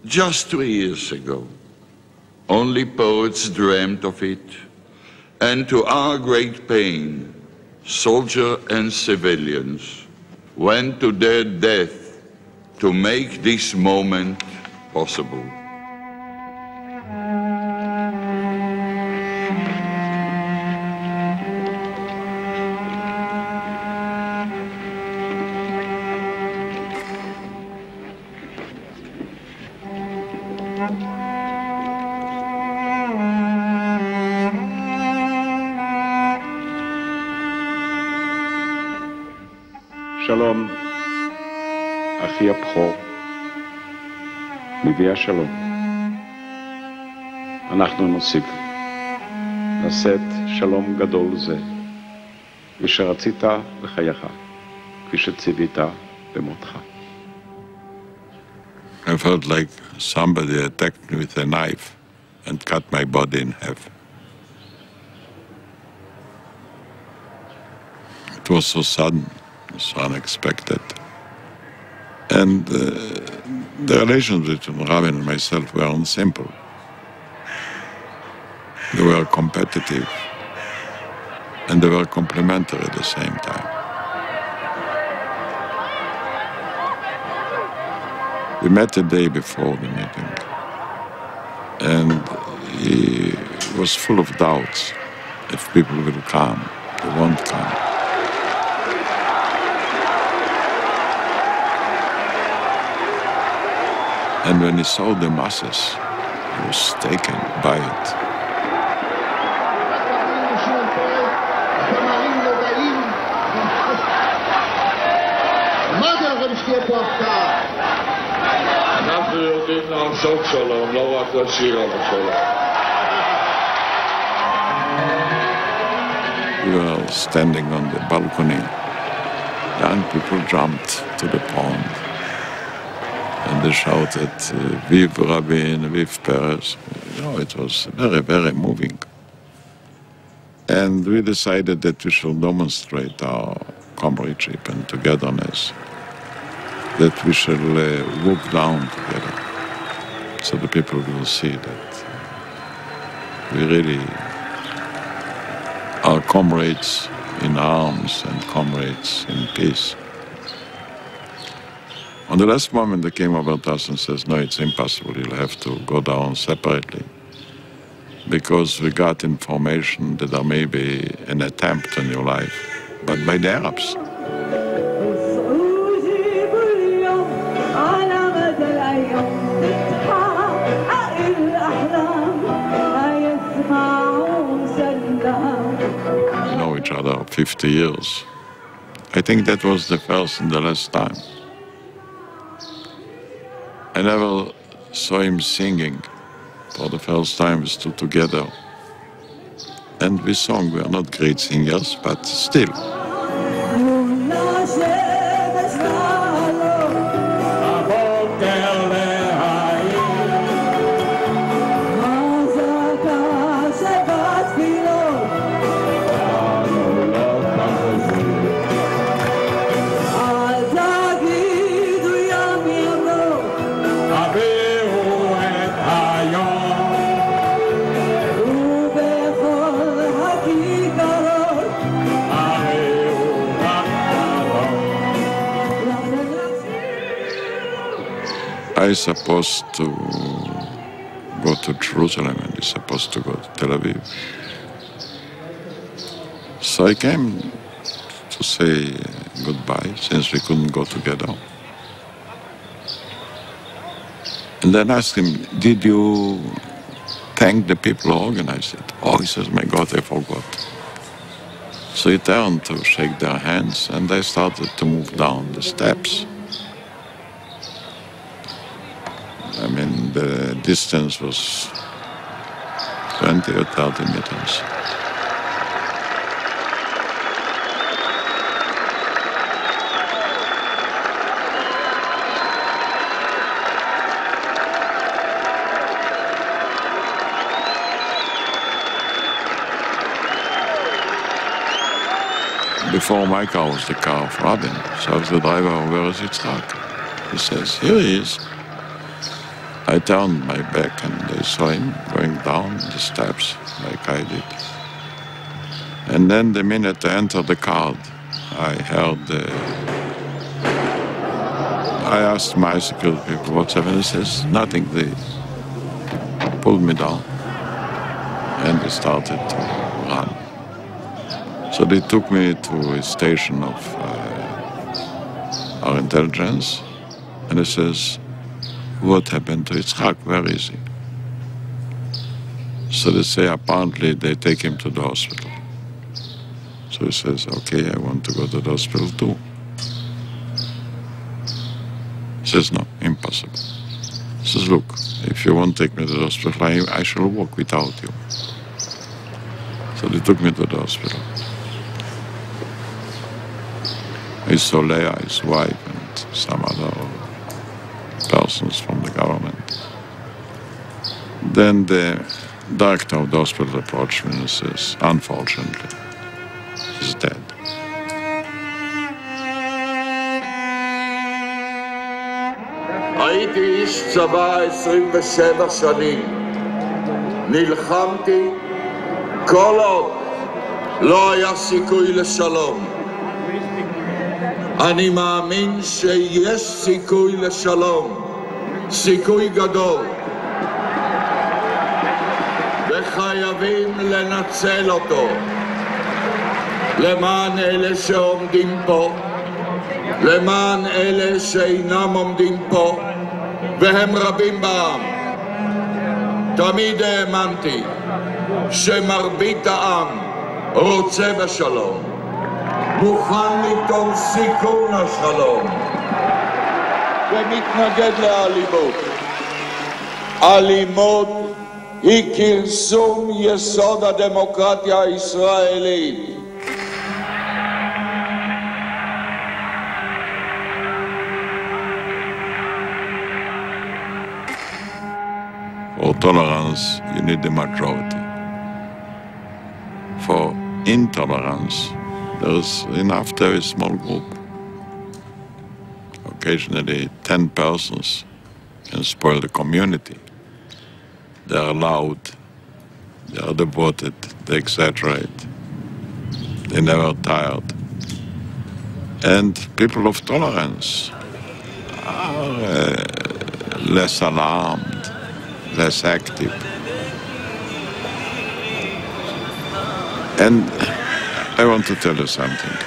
just 2 years ago. Only poets dreamt of it, and to our great pain, soldiers and civilians went to their death to make this moment possible. שלום, אחי הבכור, נביא השלום. אנחנו נוסיף לשאת שלום גדול זה, ושרצית בחייך, כפי שציווית במותך. I felt like somebody attacked me with a knife and cut my body in half. It was so sudden, so unexpected. And the relations between Rabin and myself weren't simple. They were competitive, and they were complementary at the same time. We met the day before the meeting, and he was full of doubts if people will come, they won't come. And when he saw the masses, he was taken by it. We were standing on the balcony. Young people jumped to the pond. And they shouted, Vive Rabin, Vive Peres. You know, it was very, very moving. And we decided that we shall demonstrate our comradeship and togetherness, that we shall walk down together, so the people will see that we really are comrades in arms and comrades in peace. On the last moment, they came over to us and says, no, it's impossible, you'll have to go down separately, because we got information that there may be an attempt on your life, but by the Arabs. together 50 years. I think that was the first and the last time. I never saw him singing for the first time. We stood together and we sang. We are not great singers, but still. I was supposed to go to Jerusalem and he's supposed to go to Tel Aviv. So I came to say goodbye since we couldn't go together. And then I asked him, did you thank the people who organized it? Oh, he says, my God, I forgot. So he turned to shake their hands and I started to move down the steps. I mean, the distance was 20 or 30 meters. Before my car was the car of Rabin. So I was the driver, where is Itzhak? He says, here he is. I turned my back and I saw him going down the steps like I did. And then the minute I entered the car, I heard I asked my security people what's happening. He says, nothing. They pulled me down and they started to run. So they took me to a station of our intelligence and he says, what happened to Itzhak? Where is he? So they say apparently they take him to the hospital. So he says, okay, I want to go to the hospital too. He says, no, impossible. He says, look, if you won't take me to the hospital, I shall walk without you. So they took me to the hospital. I saw Leah, his wife, and some other persons from the government. Then the director of the hospital approached me and says, unfortunately, he's dead. הייתי איש צבא 27 שנים. נלחמתי כל עוד לא היה סיכוי לשלום. אני מאמין שיש סיכוי לשלום, סיכוי גדול. וחייבים לנצל אותו. למען אלה שעומדים פה, למען אלה שאינם עומדים פה, והם רבים בעם. תמיד האמנתי שמרבית העם רוצה בשלום. מוכן ליטול סיכון השלום ומתנגד לאלימות. אלימות היא כרסום יסוד הדמוקרטיה הישראלית. For tolerance, you need the majority. For intolerance, there's enough to have a small group. Occasionally 10 persons can spoil the community. They're loud, they are devoted, they exaggerate, they're never tired. And people of tolerance are less alarmed, less active. And I want to tell you something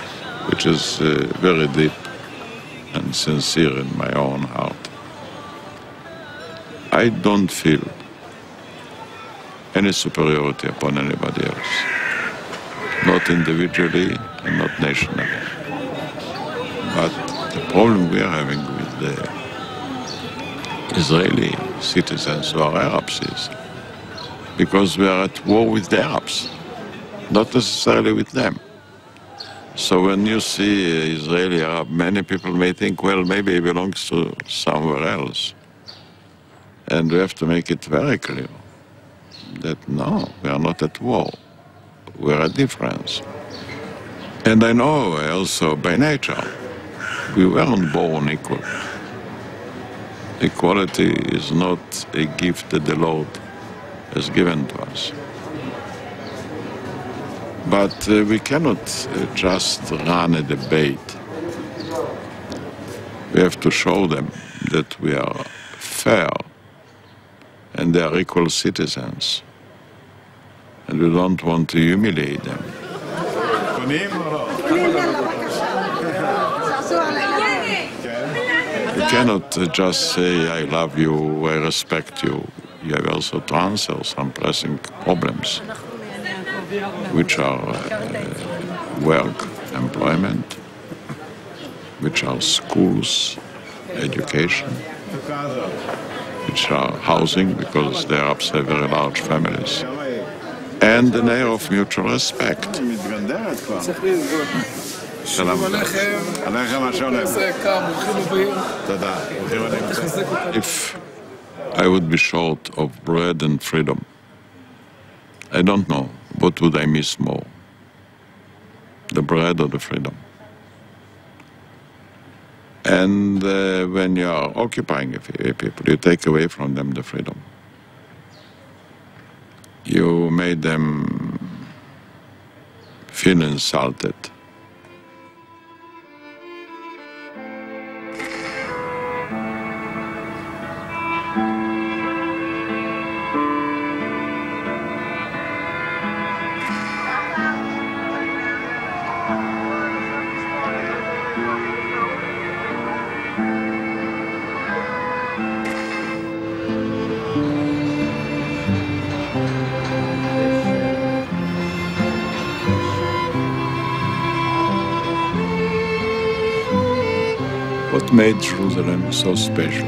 which is very deep and sincere in my own heart. I don't feel any superiority upon anybody else. not individually and not nationally. But the problem we are having with the Israeli citizens who are Arabs is because we are at war with the Arabs, not necessarily with them. So when you see Israeli Arab, many people may think, well, maybe he belongs to somewhere else. And we have to make it very clear that no, we are not at war. We are at difference. And I know also by nature, we weren't born equal. Equality is not a gift that the Lord has given to us. But we cannot just run a debate. We have to show them that we are fair and they are equal citizens. And we don't want to humiliate them. You cannot just say, I love you, I respect you. You have also to answer some pressing problems, which are work, employment, which are schools, education, which are housing, because the Arabs have very large families, and an air of mutual respect. If I would be short of bread and freedom, I don't know, what would I miss more? The bread or the freedom? And when you are occupying people, you take away from them the freedom. You made them feel insulted. What made Jerusalem so special?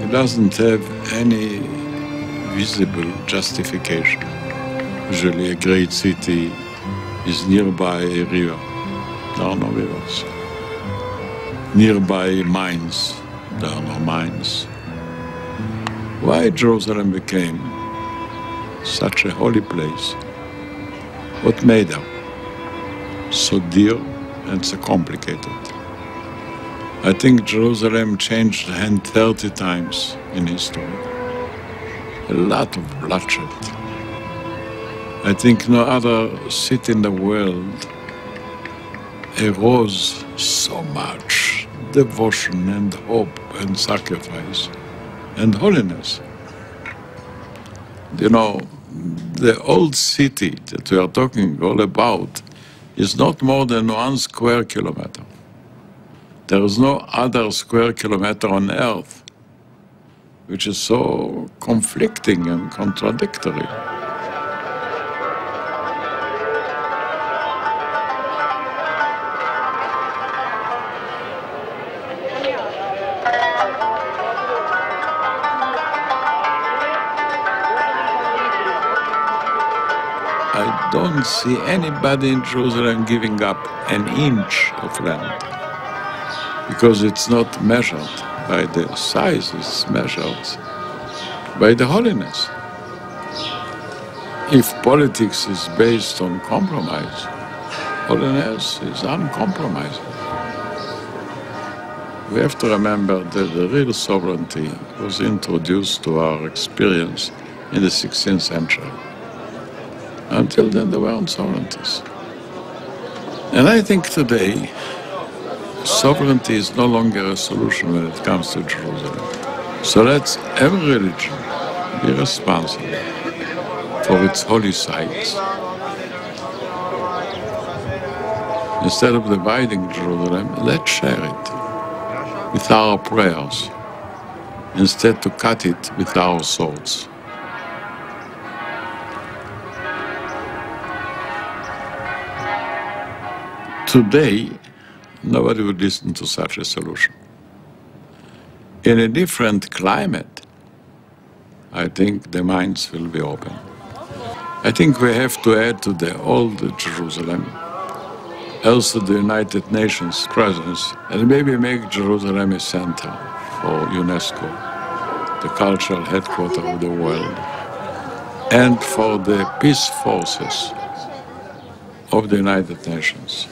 It doesn't have any visible justification. Usually a great city is nearby a river. There are no rivers. Nearby mines. There are no mines. Why Jerusalem became such a holy place? What made her so dear and so complicated? I think Jerusalem changed hands 30 times in history. A lot of bloodshed. I think no other city in the world arose so much devotion and hope and sacrifice and holiness. You know, the old city that we are talking all about is not more than 1 square kilometer. There is no other square kilometer on earth which is so conflicting and contradictory. I don't see anybody in Jerusalem giving up an inch of land, because it's not measured by the size, it's measured by the holiness. If politics is based on compromise, holiness is uncompromising. We have to remember that the real sovereignty was introduced to our experience in the 16th century. Until then, there weren't sovereignties. And I think today, sovereignty is no longer a solution when it comes to Jerusalem. So let's every religion be responsible for its holy sites. Instead of dividing Jerusalem, let's share it with our prayers, instead to cut it with our swords. Today, nobody would listen to such a solution. In a different climate, I think the minds will be open. I think we have to add to the old Jerusalem, also the United Nations presence, and maybe make Jerusalem a center for UNESCO, the cultural headquarters of the world, and for the peace forces of the United Nations.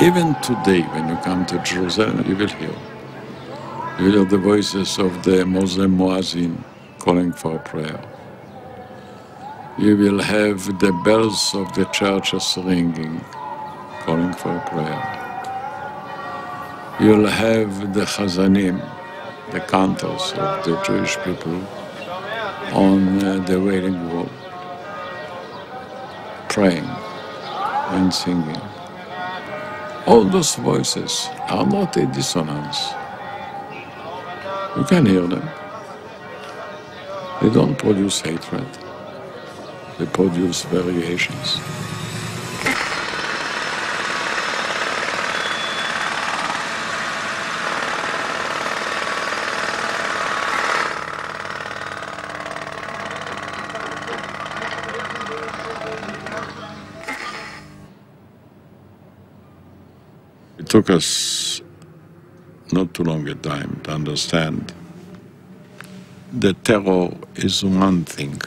Even today, when you come to Jerusalem, you will hear. You will hear the voices of the Muslim muazzin calling for prayer. You will have the bells of the churches ringing, calling for prayer. You'll have the chazanim, the cantors of the Jewish people, on the Wailing Wall, praying and singing. All those voices are not a dissonance. You can hear them. They don't produce hatred. They produce variations. It took us not too long a time to understand that terror is one thing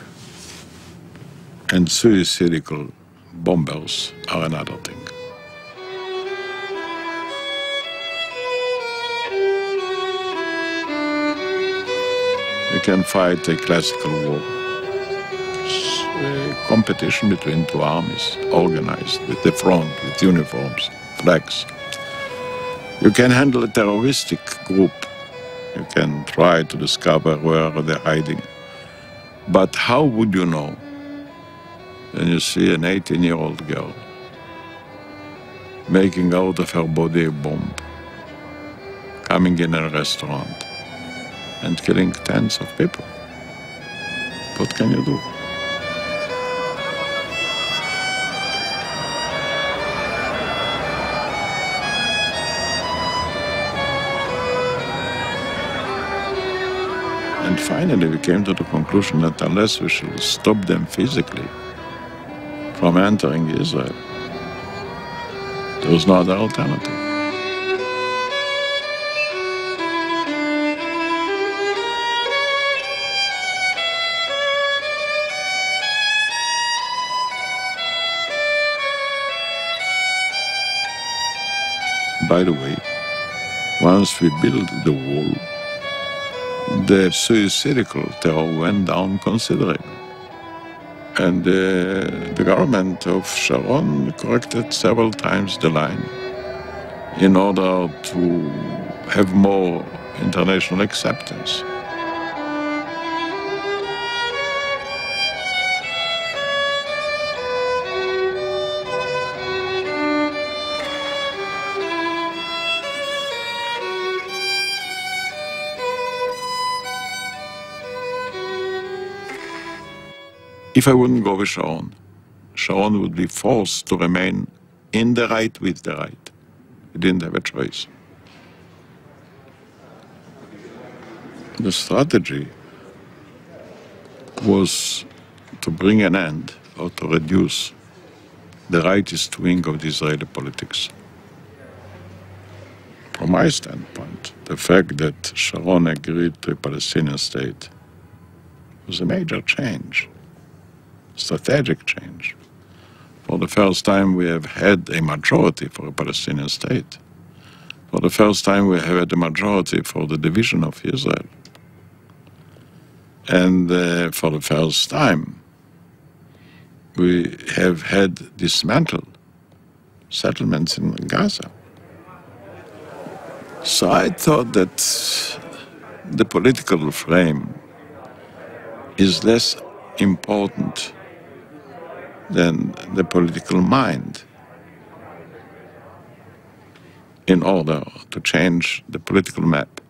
and suicidal bombers are another thing. You can fight a classical war. It's a competition between two armies, organized with the front, with uniforms, flags. You can handle a terroristic group. You can try to discover where they're hiding. But how would you know when you see an 18-year-old girl making out of her body a bomb, coming in a restaurant and killing tens of people? What can you do? And finally, we came to the conclusion that unless we should stop them physically from entering Israel, there was no other alternative. By the way, once we built the wall, the suicidal terror went down considerably. And the government of Sharon corrected several times the line in order to have more international acceptance. If I wouldn't go with Sharon, Sharon would be forced to remain in the right with the right. He didn't have a choice. The strategy was to bring an end or to reduce the rightist wing of the Israeli politics. From my standpoint, the fact that Sharon agreed to a Palestinian state was a major change. Strategic change. For the first time, we have had a majority for a Palestinian state. For the first time, we have had a majority for the division of Israel. And for the first time, we have had dismantled settlements in Gaza. So I thought that the political frame is less important than the political mind in order to change the political map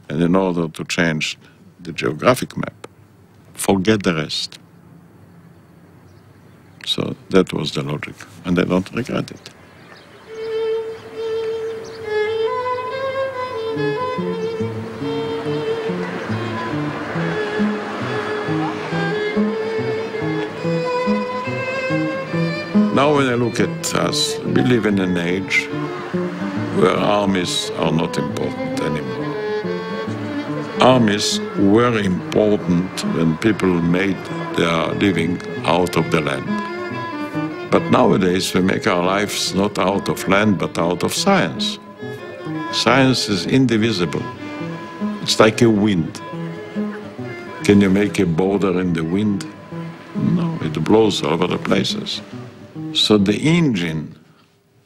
and in order to change the geographic map. Forget the rest. That was the logic, and I don't regret it. Now when I look at us, we live in an age where armies are not important anymore. Armies were important when people made their living out of the land. But nowadays we make our lives not out of land but out of science. Science is indivisible. It's like a wind. Can you make a border in the wind? No, it blows all over the places. So the engine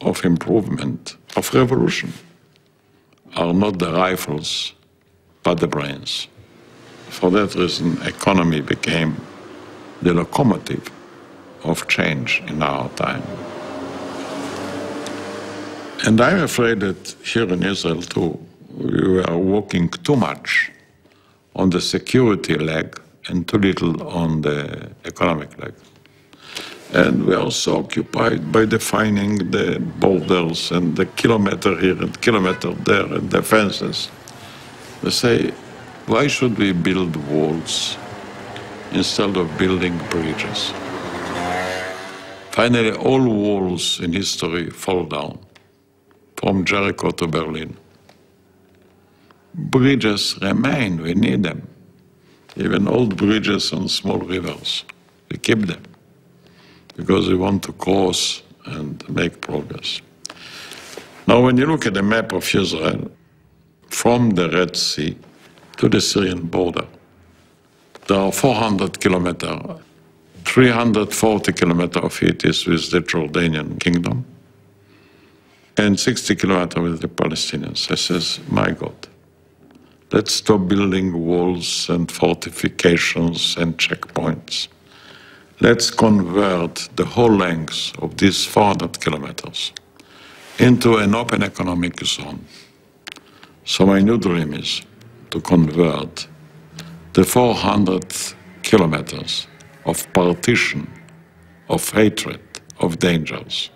of improvement, of revolution, are not the rifles, but the brains. For that reason, economy became the locomotive of change in our time. And I'm afraid that here in Israel too, we are working too much on the security leg and too little on the economic leg. And we are also occupied by defining the borders and the kilometer here and kilometer there and the fences. They say, why should we build walls instead of building bridges? Finally, all walls in history fall down, from Jericho to Berlin. Bridges remain, we need them. Even old bridges on small rivers, we keep them, because we want to cross and make progress. Now, when you look at the map of Israel, from the Red Sea to the Syrian border, there are 400 kilometers, 340 kilometers of it is with the Jordanian kingdom, and 60 kilometers with the Palestinians. I says, my God, let's stop building walls and fortifications and checkpoints. Let's convert the whole length of these 400 kilometers into an open economic zone. So my new dream is to convert the 400 kilometers of partition, of hatred, of dangers,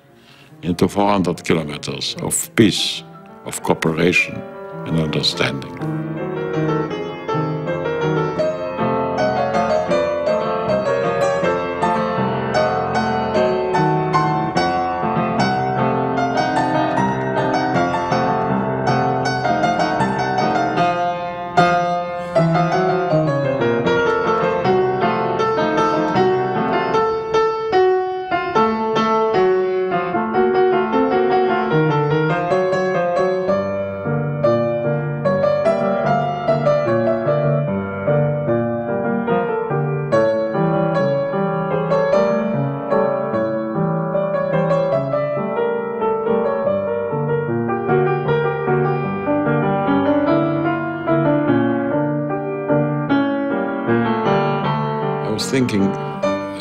into 400 kilometers of peace, of cooperation and understanding. Thinking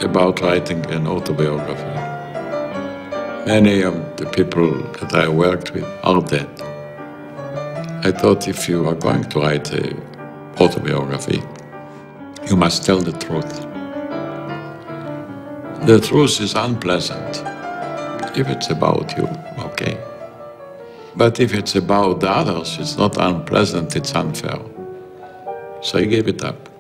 about writing an autobiography. Many of the people that I worked with are dead. I thought if you are going to write an autobiography, you must tell the truth. The truth is unpleasant. If it's about you, okay. But if it's about the others, it's not unpleasant, it's unfair. So I gave it up.